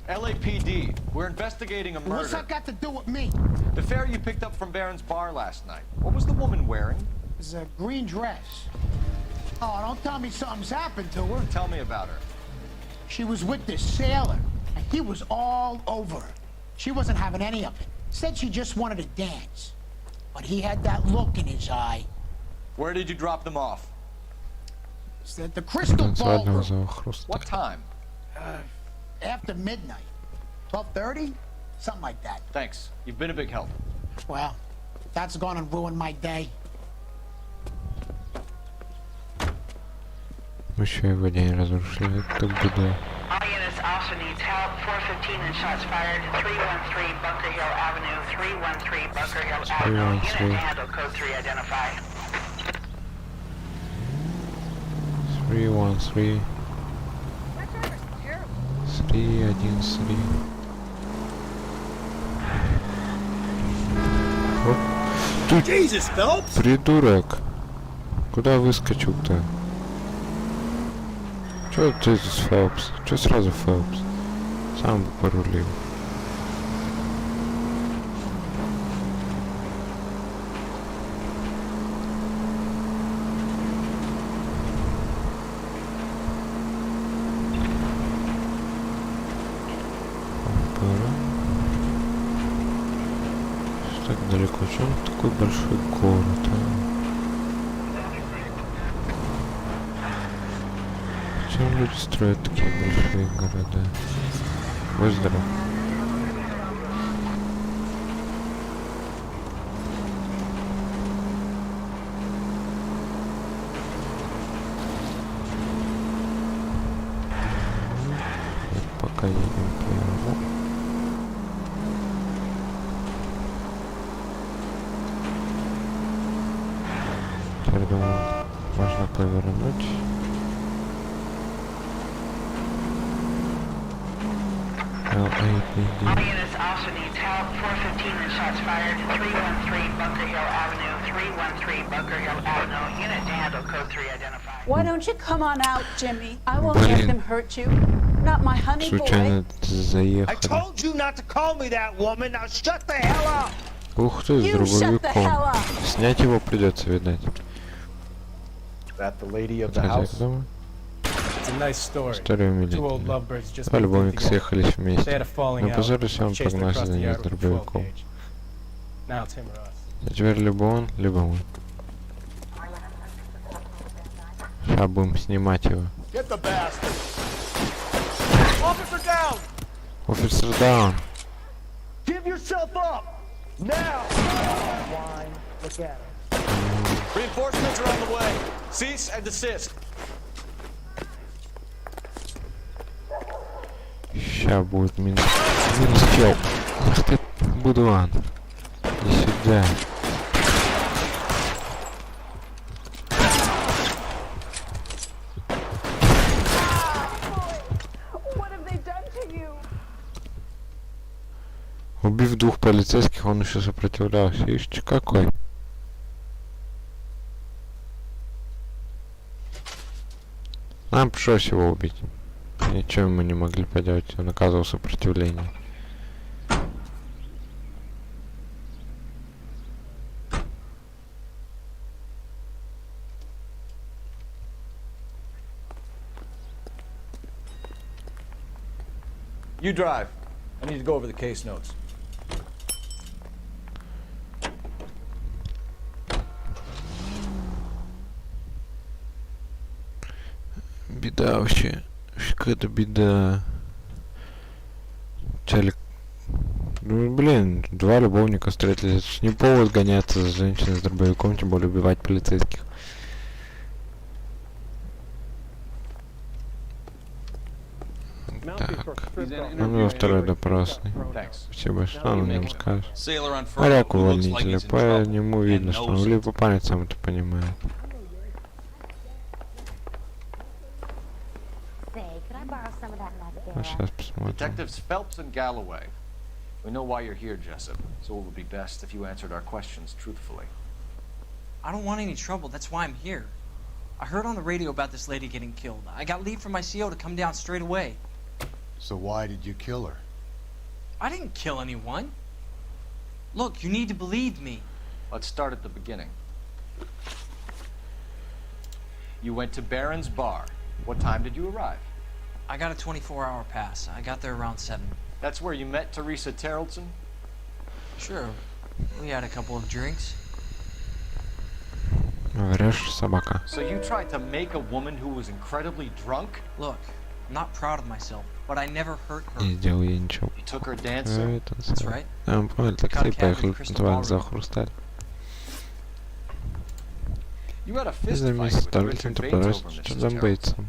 LAPD, we're investigating a murder. What's that got to do with me? The fare you picked up from Barron's bar last night. What was the woman wearing? It was a green dress. Oh, don't tell me something's happened to her. Tell me about her. She was with this sailor, and he was all over her. She wasn't having any of it. Said she just wanted to dance. But he had that look in his eye. Where did you drop them off? It's at the Crystal Ballroom. What time? After midnight. 12:30? Something like that. Thanks. You've been a big help. Well, that's gone and ruined my day. Мы еще его день разрушили, это беда. All units also needs help. 415 and shots fired. 313 Bunker Hill Avenue. 313 Bunker Hill Avenue. Unit to handle code 3 identify. 313. 313. Вот. Ты придурок! Куда выскочил-то? Чё ты здесь, Фелпс? Чё сразу Фелпс? Сам бы порулил. Так далеко, чем такой большой город, а? Зачем люди строят такие большие города? Будь здоров. Пока едем прямо. Теперь думаю, можно повернуть. All units also needs help. 415 and shots fired. 313 Bunker Hill Avenue. 313 Bunker Hill Avenue. Unit to handle code 3 identified. Why don't you come on out, Jimmy? I won't let them hurt you. Not my honey boy. Случайно заехали. I told you not to call me that, woman. Now shut the hell up. Ух ты, с дробовиком. Снять его придется, видать. That the lady of the house. It's a nice story. История умилительная. Два любовника съехались вместе. Но позорился он погнался за ней с дробовиком. А теперь либо он, либо мы. Сейчас будем снимать его. Get the bastard. Officer down. Офицер даун. Give yourself up. Now. Wine. Look at him. Reinforcements are on the way. Cease and desist. Ща будет минус чел. Ах ты, будуан. Иди сюда. Убив 2 полицейских, он еще сопротивлялся. Ишь, какой. Нам пришлось его убить. Ничего мы не могли поделать, он оказывал сопротивление. You drive. I need to go over the case notes. Беда вообще. Какая-то беда. Телек. Ну, блин, 2 любовника встретились. Это ж не повод гоняться за женщиной с дробовиком, тем более убивать полицейских. Так. Ну, второй допросный. Спасибо, что он нам скажет. Моряк увольнителя. По нему видно, что он либо по памяти сам это понимает. Сейчас посмотрим. Detectives Phelps and Galloway. We know why you're here, Jessup, so it would be best if you answered our questions truthfully. I don't want any trouble. That's why I'm here. I heard on the radio about this lady getting killed. I got leave from my CO to come down straight away. So why did you kill her? I didn't kill anyone. Look, you need to believe me. Let's start at the beginning. You went to Barron's Bar. What time did you arrive? I got a 24-hour pass. I got there around 7. That's where you met Teresa Terrellson? Sure. We had a couple of drinks. Врешь, собака. So you tried to make a woman who was incredibly drunk? Look, I'm not proud of myself, but I never hurt her. Не сделал ей ничего. You took her dancing? That's right. Мы поняли, такси поехали танцевать за Хрусталь. You had a fist За fight месяц with Richard Торрентин Bates over подрос Mrs. с Джорджем Бейтсом.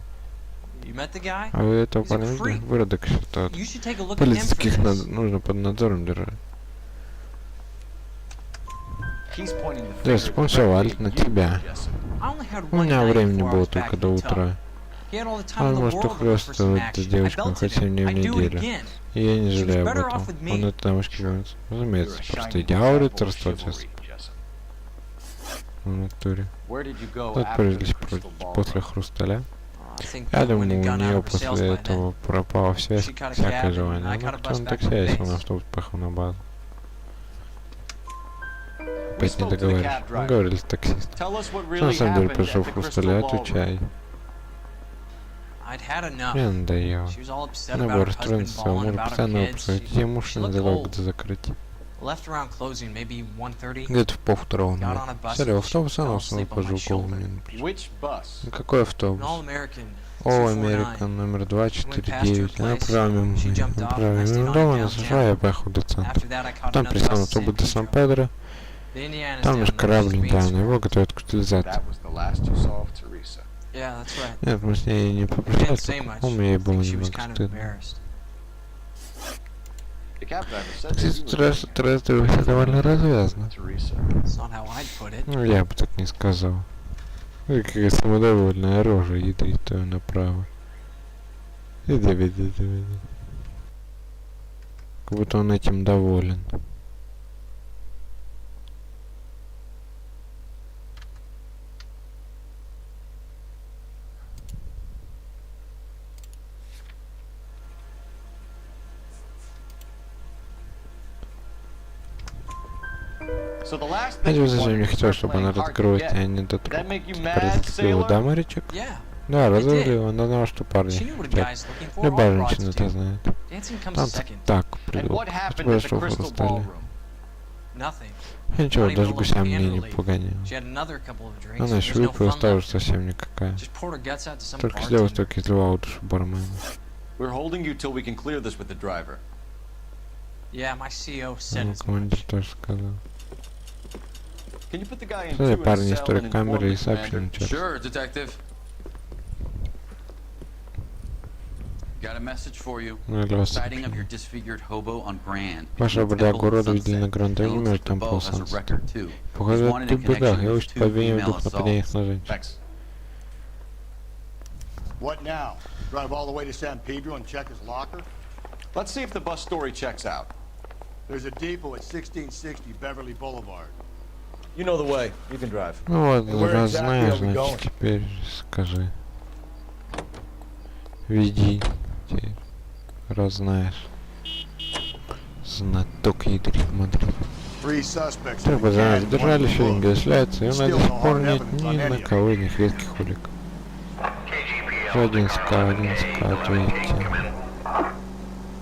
You met the guy? А вы этого парня видели? Выродок считают. You should take a look at him for Полицейских this. нужно под надзором держать. He's pointing the Да, finger он все валит на directly at you, тебя. Jessup. I only had У one меня night времени before I было was back только in до the tub. утра. He had all the time in Он the может world looking for some ухлёстывать action. I девочкам хоть belted 7 дней в him. I'd do it неделю. again. И я не She was жалею об better off этом. with me. Он этой девушке говорит. Разумеется, You're a просто shining идеал example of рыцарства сейчас. chivalry, Jessup. В натуре. Where did you go Тут after повезлись the Crystal Ballroom? после Хрусталя. I think Я that думаю, when у it got out нее of her sales после by этого then. пропала связь, She caught a всякое cab and желание. I Ну, caught a потом bus back такси, to если base. на автобус поехал на базу. We Опять не spoke to the договорились. cab Мы driver. говорили с таксистом. Tell us what Что на really самом деле happened пришел at в the Хрустале, Crystal Ballroom. отвечай. I'd had enough. Мне надоело. She was all upset Она about была her расстроена husband своего balling мужа, about her постоянно kids. обсуждать. Ей муж She не looked давал old. где закрыть. Left around closing, maybe 1:30. Где-то в полвторого. Got on a bus Сели в and автобус, она fell уснула asleep on позже my укол shoulder. мне на плечо. Which bus? Какой An автобус? all-American. All 249. American номер Went past her 249. Она place. прямо мимо She меня. jumped off, and I Направо stayed мимо on дома, она downtown. сошла, я поехал до центра. After that, I caught Там another перестал bus to автобус до San Сан-Педро. The Indiana's Там down наш there. корабль She's being недавно, его screwed. готовят к утилизации. That was the last you saw of Teresa. Yeah, that's right. Нет, мы с ней не I didn't попрощались, say только much. помню, ей I было think she was немного kind of стыдно. embarrassed. The cab driver said that Таксист you were трастовый довольно развязно. Teresa. It's not how I'd put it. Ну, я бы так не сказал. Ой, какая самодовольная рожа, едет то направо. Иди. Как будто он этим доволен. So the last Я thing you зачем wanted не was хотел, start чтобы она playing hard to раскрылась, get. а не Did that make you дотронулась. mad, Разозлила, sailor? да, морячок? Yeah. Да, It did. разозлила, она знала, что парни She knew what a хотят. guy's looking for. Любая All женщина brides это do. знает. Dancing comes Танцы second. так, And придут. what У happened тебя at the что в Crystal Хрустале? Ballroom? Nothing. Ничего, даже гуся мне не погонял. She had another couple of drinks. Она еще There's no выпила, fun стала left. совсем никакая. Just poured her guts out to some Только сделала bartender. столько изливала душу бармена. We're holding you till we can clear this with the driver. Yeah, my CO said Ну, as much. командир тоже сказал. Can you put the guy in Кстати, two парни, in a cell историк and камеры inform и the сообщил commander? начальству. Sure, detective. Got a message for you. Ну, или вас Sighting of сообщил. your disfigured hobo on Grand. Ваша бродяга урода видели на Гран-Дэвиде между там полсанца. Похоже, ты в бегах, я учу по обвинению в двух нападениях на женщин. What now? Drive all the way to San Pedro and check his locker? Let's see if the bus story checks out. There's a depot at 1660 Beverly Boulevard. You know the way. You can drive. Ну вот, And where раз exactly знаешь, are we значит, going? теперь скажи. Веди. Теперь. Раз знаешь. Знаток ядрит Мадрид. Three suspects. Так бы за нас задержали, еще не изъясняется, и у нас до Still сих no пор hard нет evidence ни on any на of кого из них редких улик. Один скат, видите.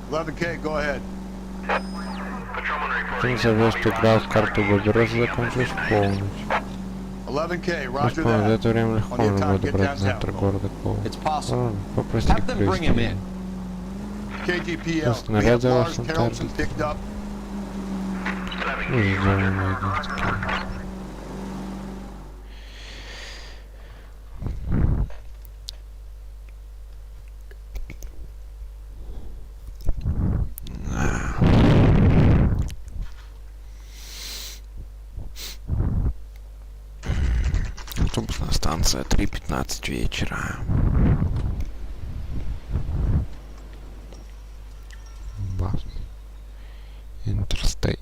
11K, go ahead. Ты не забываешь, что игра в карту Бобероса закончилась в полночь. 11K, Может, roger за that. это время легко On your можно time, будет get добраться в downtown. центр города Коу. It's possible. Ладно, попроси Have them bring him привезти. in. KGPL, Снаряд we за have вас Lars на Carrollson таргет. picked up. Ну, сделаем агентский. Автобусная станция, 3:15 вечера. Бас. Интерстейт.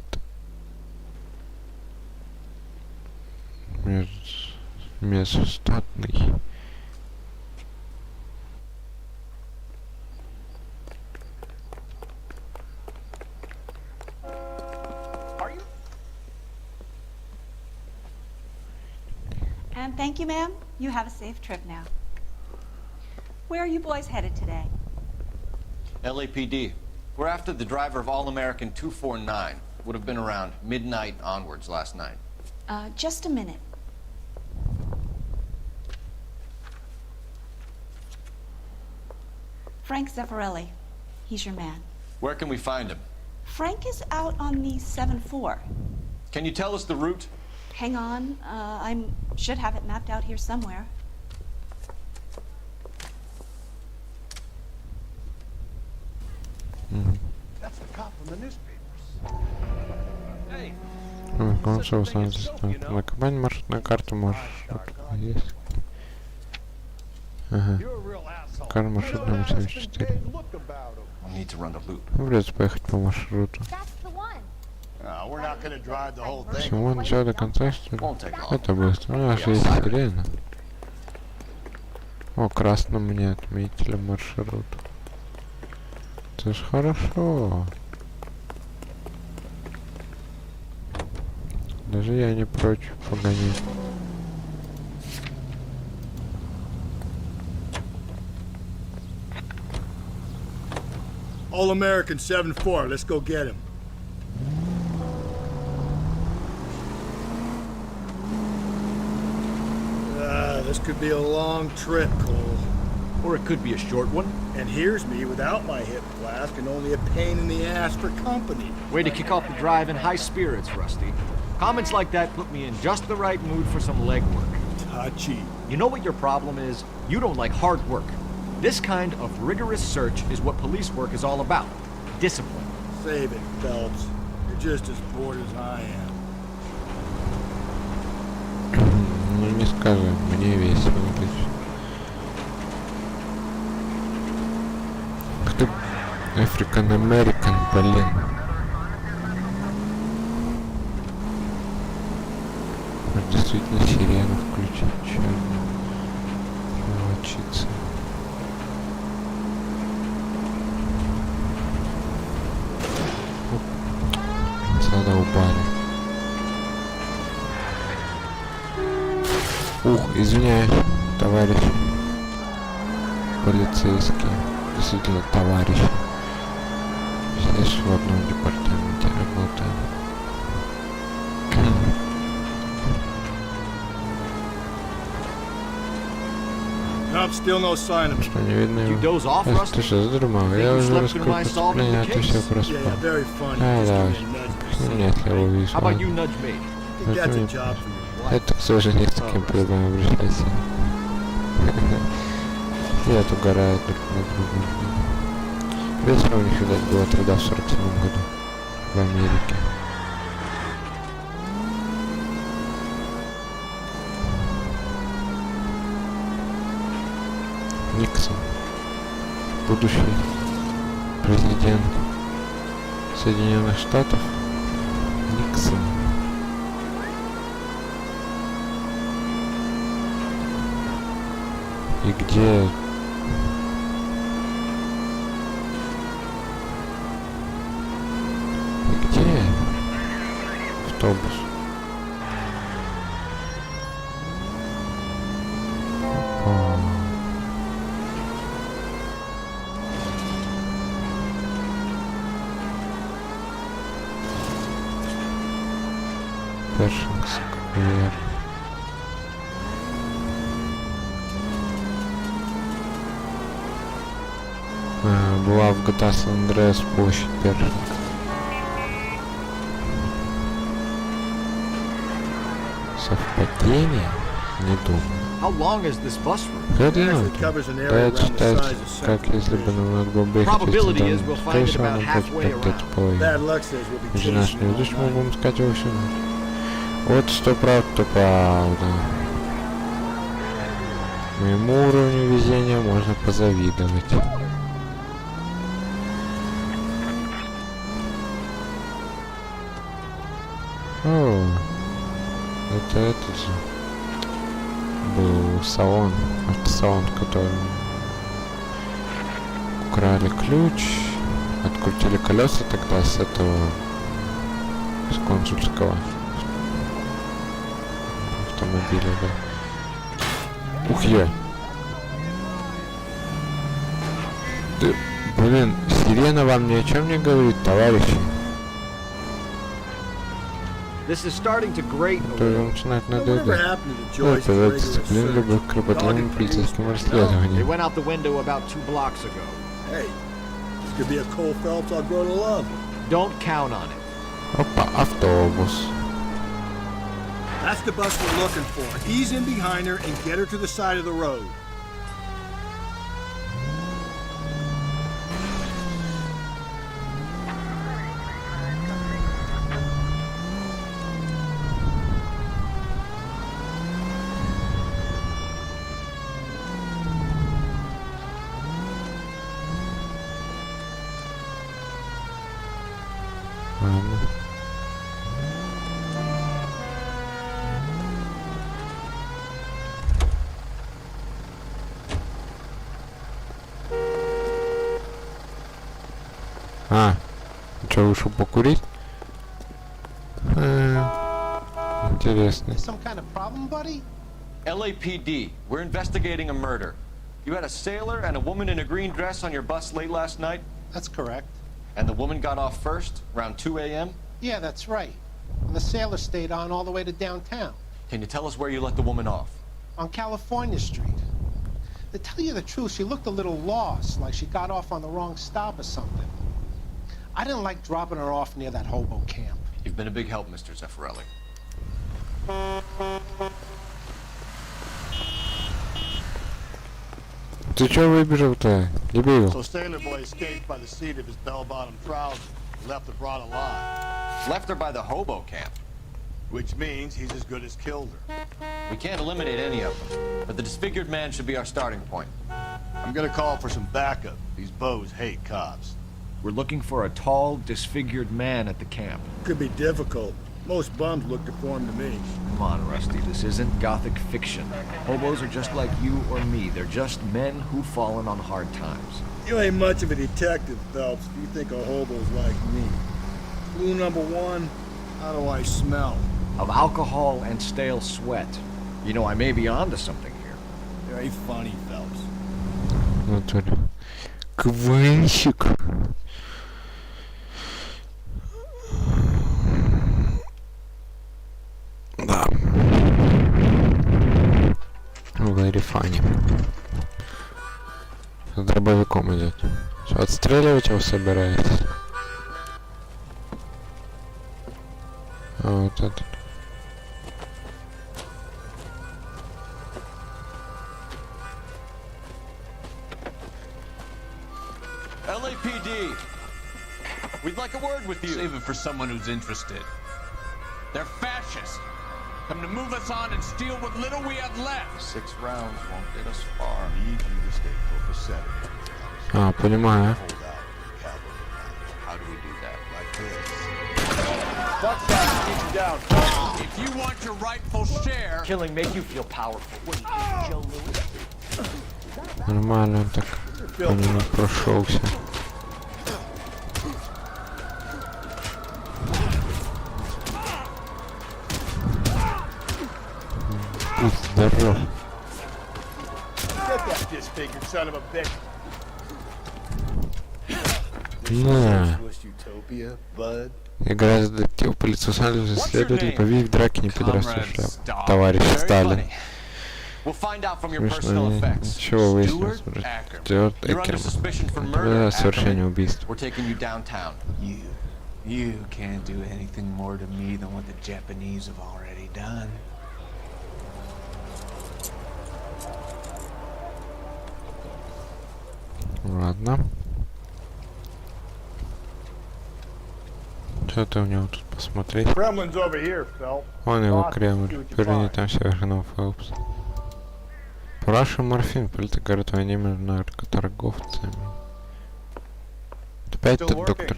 Межстатный. And thank you, ma'am. You have a safe trip now. Where are you boys headed today? LAPD. We're after the driver of All-American 249. Would have been around midnight onwards last night. Just a minute. Frank Zeffirelli. He's your man. Where can we find him? Frank is out on the 7-4. Can you tell us the route? Hang on. I should have it mapped out here somewhere. That's the cop from the newspapers. Hey. Он что установится? На компании маршрутная карта можешь. Есть. Ага. Карта маршрутная на 74. We need to run the loop. Придется поехать по маршруту. We're not going to drive the whole thing. Всего начала до конца, что ли? Это быстро. Ну, аж есть сирена. О, красным мне отметили маршрут. Это ж хорошо. Даже я не прочь погонять. All-American 7-4, let's go get him. This could be a long trip, Cole. Or it could be a short one. And here's me without my hip flask and only a pain in the ass for company. Way to kick off the drive in high spirits, Rusty. Comments like that put me in just the right mood for some legwork. Touchy. You know what your problem is? You don't like hard work. This kind of rigorous search is what police work is all about. Discipline. Save it, Phelps. You're just as bored as I am. Ну не скажи, мне весело лично. Кто? African American, блин. Может действительно сирену включить, черт. Научиться. Задолбали. Ух, извиняюсь, товарищ полицейский. Действительно, товарищ. Здесь в одном департаменте работаем. Nope, still no sign of him. Что не видно You его. doze off, Ты Rusty? что, задремал? Я You уже slept раскрыл through my solving преступление, the а ты все case. проспал. Yeah, very funny. А, Just да. give me a nudge. Нет, я его вижу. How about you nudge me? I think that's a job for your wife. Это, к сожалению, с таким проблемой обращайся. Нет, угорают друг на друга. Весело у них, видать, было тогда в 47-м году в Америке. Никсон, будущий президент Соединенных Штатов. Никсон. И где... Автобус. Опа. Першинг сквер. Была в GTA San Andreas площадь Першинг. Совпадение? Не думаю. Какая длина? Да, это считается, как если бы нам надо было бы ехать из дома. Скорее всего, нам будет 5,5. Между нашими ведущими мы будем искать его всю ночь. Вот что правда, то правда. Моему уровню везения можно позавидовать. О, это этот же был салон, автосалон, в котором украли ключ, открутили колеса тогда с этого, с консульского автомобиля, да. Ух я! Ты, блин, сирена вам ни о чем не говорит, товарищи. This is starting to grate. Тоже начинает надоедать. Ну, это дисциплина любых к кропотливым полицейским расследованиям. They went out the window about 2 blocks ago. Hey, this could be a Cole Phelps I'll grow to love. Don't count on it. Опа, автобус. That's the bus we're looking for. Ease in behind her and get her to the side of the road. А, что, вышел покурить? Интересно. Some kind of problem, buddy? LAPD, we're investigating a murder. You had a sailor and a woman in a green dress on your bus late last night? That's correct. And the woman got off first, around 2 a.m.? Yeah, that's right. And the sailor stayed on all the way to downtown. Can you tell us where you let the woman off? On California Street. To tell you the truth, she looked a little lost, like she got off on the wrong stop or something. I didn't like dropping her off near that hobo camp. You've been a big help, Mr. Zeffirelli. Ты чё выбежал-то, дебил? So Sailor Boy escaped by the seat of his bell-bottom trousers and left the broad alive. Left her by the hobo camp. Which means he's as good as killed her. We can't eliminate any of them, but the disfigured man should be our starting point. I'm gonna call for some backup. These bows hate cops. We're looking for a tall, disfigured man at the camp. Could be difficult. Most bums look deformed to me. Come on, Rusty, this isn't gothic fiction. Hobos are just like you or me. They're just men who've fallen on hard times. You ain't much of a detective, Phelps, if you think a hobo's like me. Clue number 1, how do I smell? Of alcohol and stale sweat. You know, I may be onto something here. Very funny, Phelps. Натуре. Квенщик. Да. Very funny. с дробовиком идет. Что, отстреливать его собираетесь? А вот этот. LAPD, we'd like a word with you. Save it for someone who's interested. They're fascists. Come to move us on and steal what little we have left. 6 rounds won't get us far. Need you to stay copacetic. А, понимаю. How do we do that? Like this. Fuck that, keep you down. If you want your rightful share, Killing make you feel powerful. What do you think, Joe Louis? Нормально он так по нему прошелся. Будь здоров. Get that disfigured son of a bitch. На. Utopia, bud. Игра за детектив, полицию Сан-Луис, следователь, побив в драке не пидорасов шляп. Товарищ Сталин. Смешно, ничего выяснилось. Стюарт Эккерман. Это совершение убийства. You can't do anything more to me than what the Japanese have already done. Ладно. Что-то у него тут посмотреть. Kremlin's over here, Phelps. Вон его Lost, Кремль. see what you Верни find. там Северного Фелпса. Пораша морфин. Политика говорит о войне между наркоторговцами. Опять этот доктор.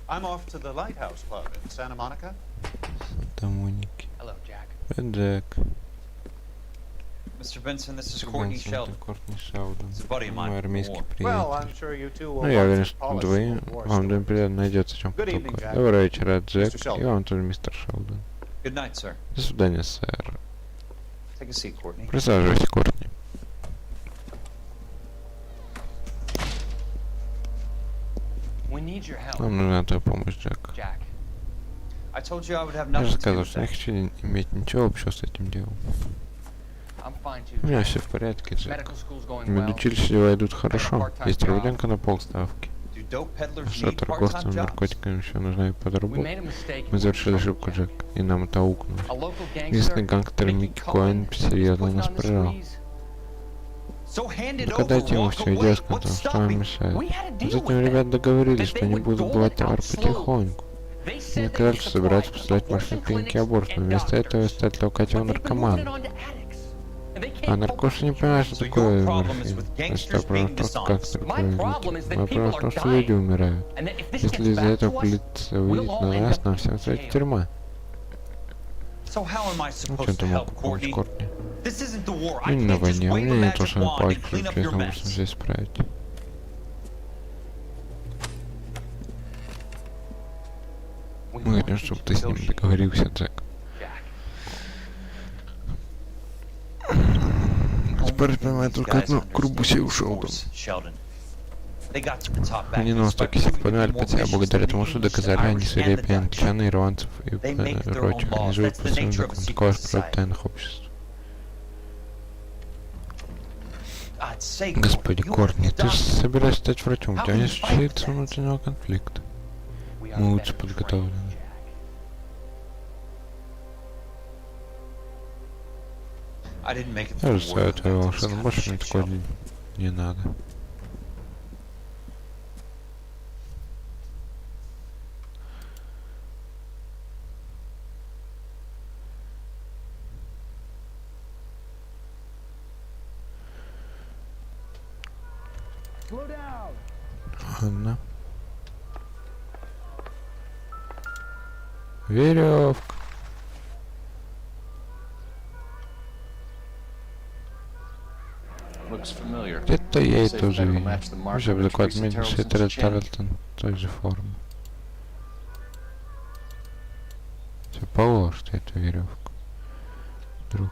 I'm off to the Lighthouse Club in Santa Monica. Домоники. Hello, Jack. Джек. Mr. Benson, this is Courtney Sheldon. Кортни Шелдон. It's a buddy of mine Мой from армейский war. Well, приятель. I'm sure you two will Ну, я want уверен, some что polish двоим from war вам stories. приятно найдется чем Good evening, потолковать. Jack. Доброго вечера, Джек. Mr. Sheldon. И вам тоже, мистер Шелдон. Good night, sir. До свидания, сэр. Take a seat, Courtney. Присаживайся, Кортни. We need your help, Нам нужна твоя помощь, Джек. Jack. I told you I would have Я же nothing to do сказал, with что не that. хочу иметь ничего общего с этим делом. I'm fine У too. меня все в порядке, Джек. Medical school's going well. Медучилища дела идут хорошо. Есть работенка на полставки. Do dope peddlers Что need торговцам part-time jobs? наркотиками еще нужна и We подработка. made a mistake. Мы совершили ошибку, Джек, и нам это аукнулось. A local Местный gangster, гангстер Mickey Микки Коэн Cohen, серьезно putting нас on the прижал. squeeze. So hand it Так over, отдайте ему walk все, away. иди с What's концом, что stopping? вам мешает? We had a С deal этим with ребят them. договорились, That что они they would будут dole сбывать it товар out slow. потихоньку. They Мне said they would сказали, что собираются supply поставить машину abortion клиники clinics аборт, но and вместо этого doctors. стать толкать его But they've been moving it наркоман. on to addicts. And they А can't наркоша не понимает, что So такое your problem is морфин. with Значит, gangsters вопрос being в том, dishonest. как My такое problem is that Вопрос в people том, are что люди dying. умирают. And that if this Если gets из-за back этого to us, полиция we'll выйдет all на end нас, up нам in всем стоит jail. тюрьма. So how am I Ну, supposed чем to ты мог help, помочь, Courtней? Кортни? This isn't the war. Мы I не на can't just войне, у wave a меня нет magic волшебной wand and палочки, clean up чтобы your чудесным образом mess. все исправить. Мы хотим, чтобы ты с ним договорился, Джек. Теперь понимаю только одну, Крубуси ушел. Они на востоке совпадали по тебя благодаря тому, что доказали они свирепые англичан, ирландцев и прочих. Они живут по своим законам, такого же против тайных обществ. Господи, Кортни, ты же собираешься стать врачом, у тебя не случается внутреннего конфликта. Мы лучше подготовлены. Я же знаю твою волшебную, больше мне такое не надо. Slow down. Ладно. Веревка. Где-то я это уже видел. Уже в доклад медиции Тарлтон той же формы. Все положь ты эту веревку. Друг.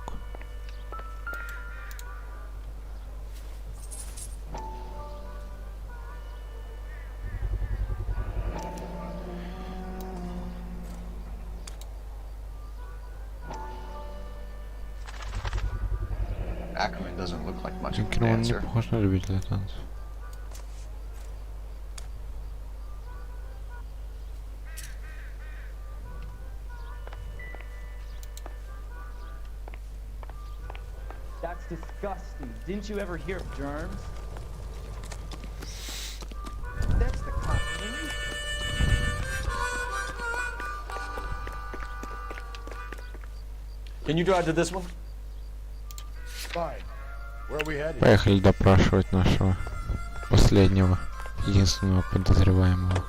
Ackerman doesn't look like much of a Акерман не dancer. похож на любителя танцев. That's disgusting. Didn't you ever hear of germs? That's the costume. Can you drive to this one? Fine. Where are we headed? Поехали допрашивать нашего последнего, единственного подозреваемого.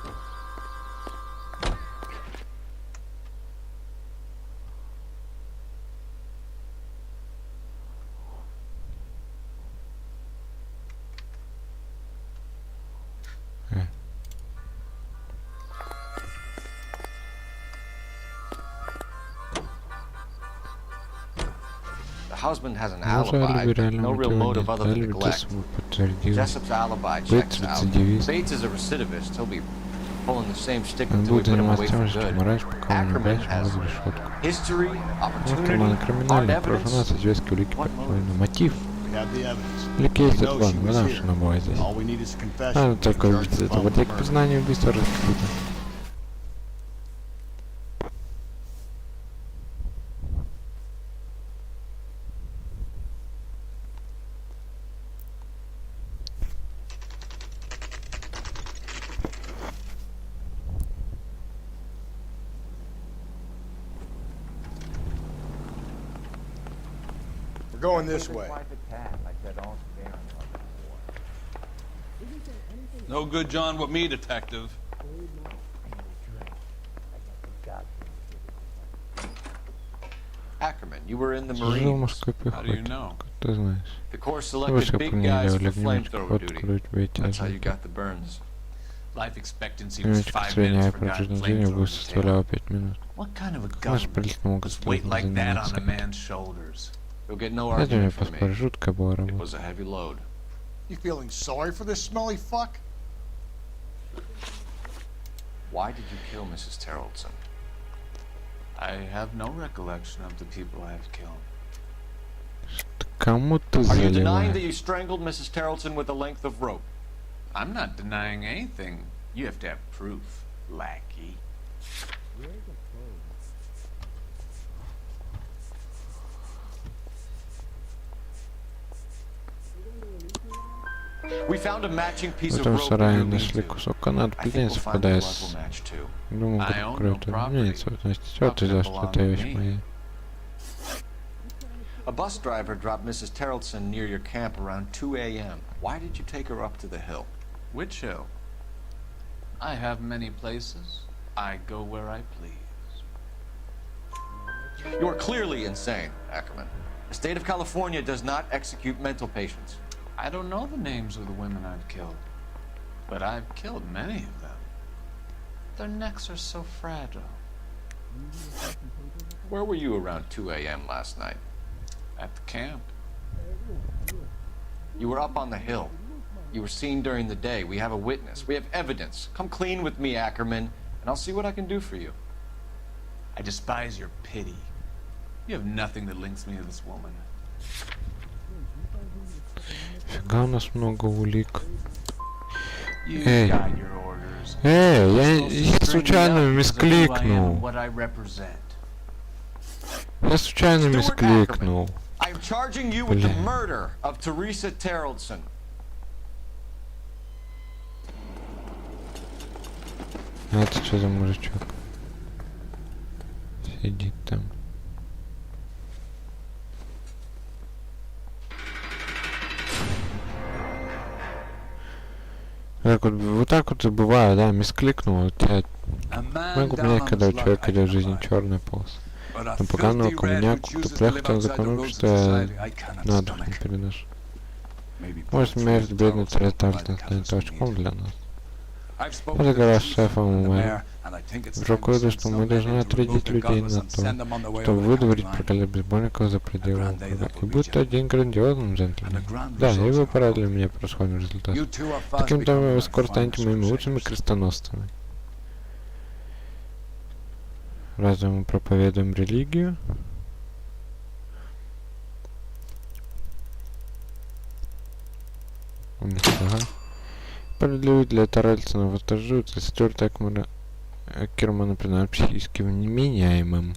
The husband has an Может, alibi, алиби but реального no real мотива motive нет. other than Алиби neglect. Тесову подтвердил. Jessup's alibi Бейтс checks out. рецидивист. Bates is a recidivist. He'll be pulling the same stick Он until we будет put him заниматься away тем for же, что good. мразь, пока он не Ackerman бросит has его за решетку. history, Карман opportunity, hard криминальный, evidence. профанация, связки, улики, подпольный мотив. We have the evidence. Улики We есть know от she Ван, was потому here. что она была здесь. All we need is a confession. Надо только Charge увидеть the это. Вот bumper я к murder. признанию убийства раскрыто. We're going this way. No good John with me, detective. Ackerman, you were in the Служил в Marines. морской How do you пехоте. know? Как ты знаешь? The Corps Вышел selected big применили guys for огнеметчиков, flamethrower duty. открыть ветер. That's how you got the burns. Life expectancy was Огнеметчика 5 средняя minutes for guy продолжительность жизни flamethrower detail. составляла 5 минут. What kind of a Наши gun правительство могут was weight like that on a заниматься. man's shoulders? You'll get no Это мне argument from поспорь, me. жуткая была It работа. was a heavy load. You feeling sorry for this smelly fuck? Why did you kill Mrs. Terrellson? I have no recollection of the people I have killed. Кому ты Are you denying that заливаешь? you strangled Mrs. Terrellson with a length of rope? I'm not denying anything. You have to have proof, lackey. We found a matching В piece of этом rope in сарае your нашли lean-to. кусок каната, I think блин, we'll find the совпадая blood с... will match too. Думаю, I как own кровь no это property. изменится. Значит, все, ты знаешь, что это вещь моя. A bus driver dropped Mrs. Terrellson near your camp around 2 a.m. Why did you take her up to the hill? Which hill? I have many places. I go where I please. You are clearly insane, Ackerman. The state of California does not execute mental patients. I don't know the names of the women I've killed, but I've killed many of them. Their necks are so fragile. Where were you around 2 a.m. last night? At the camp. You were up on the hill. You were seen during the day. We have a witness. We have evidence. Come clean with me, Ackerman, and I'll see what I can do for you. I despise your pity. You have nothing that links me to this woman. Фига у нас много улик. You Эй, got your orders. я случайно мискликнул. What I represent. Я случайно Stuart мискликнул. I am charging you with the Блин. murder of Teresa Terrellson. А это что за мужичок? Сидит там. Вот так вот и бывает, да, мискликнул, у тебя могу понять, когда у человека идет в жизни черная полоса. Но поганого камняку, кто плохо тем законом, что я на дух не переношу. Может, смерть бедный царь-тарта станет толчком для нас. Я разговаривал с шефом мэра. Руководил, что мы должны отрядить людей на то, чтобы выдворить проклятых безбожников за пределы округа. И будет то день грандиозным, джентльмен. Да, и вы порадовали меня просходным результатом. Таким тоном вы скоро станете моими лучшими крестоносцами. Разве мы проповедуем религию? Нифига. Продлевать для Таральцина восторжуется. Стюарт Акермана признают психически неменяемым.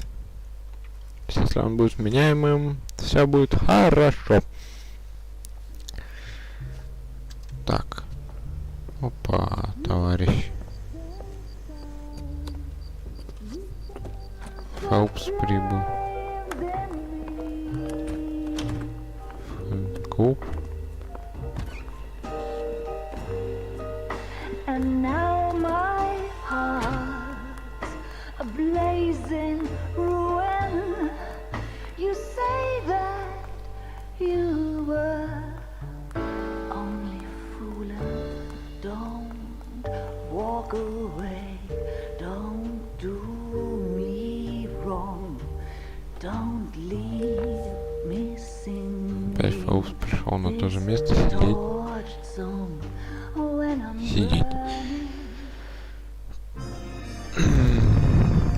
Если он будет вменяемым, все будет хорошо. Так. Опа, товарищ. Фаупс прибыл. Куб. And now my heart's a blazing ruin. You say that you were only fooling. Don't walk away. Don't do me wrong. Don't leave me singing. Опять Фаупс пришел на то же место сидеть. Сидит.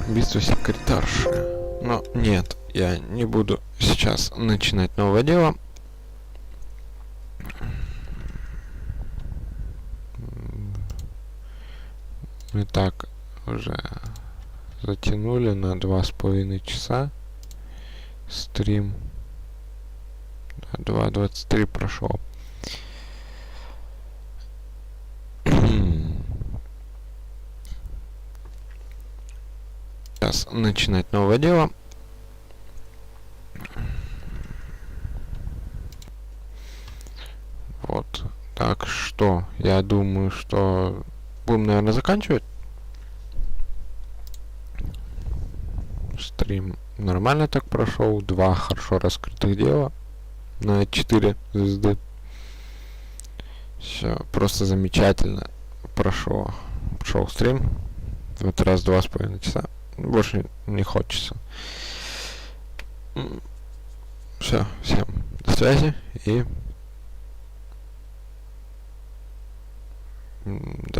Убийство секретарши. Но нет, я не буду сейчас начинать новое дело. Мы так уже затянули на 2,5 часа стрим. 2:23 прошло. Сейчас начинать новое дело. Вот. Так что, я думаю, что будем, наверное, заканчивать. Стрим нормально так прошел. 2 хорошо раскрытых дела на 4 звезды. Все просто замечательно прошел стрим. В этот раз 2,5 часа. Больше не хочется. Все, всем до связи и до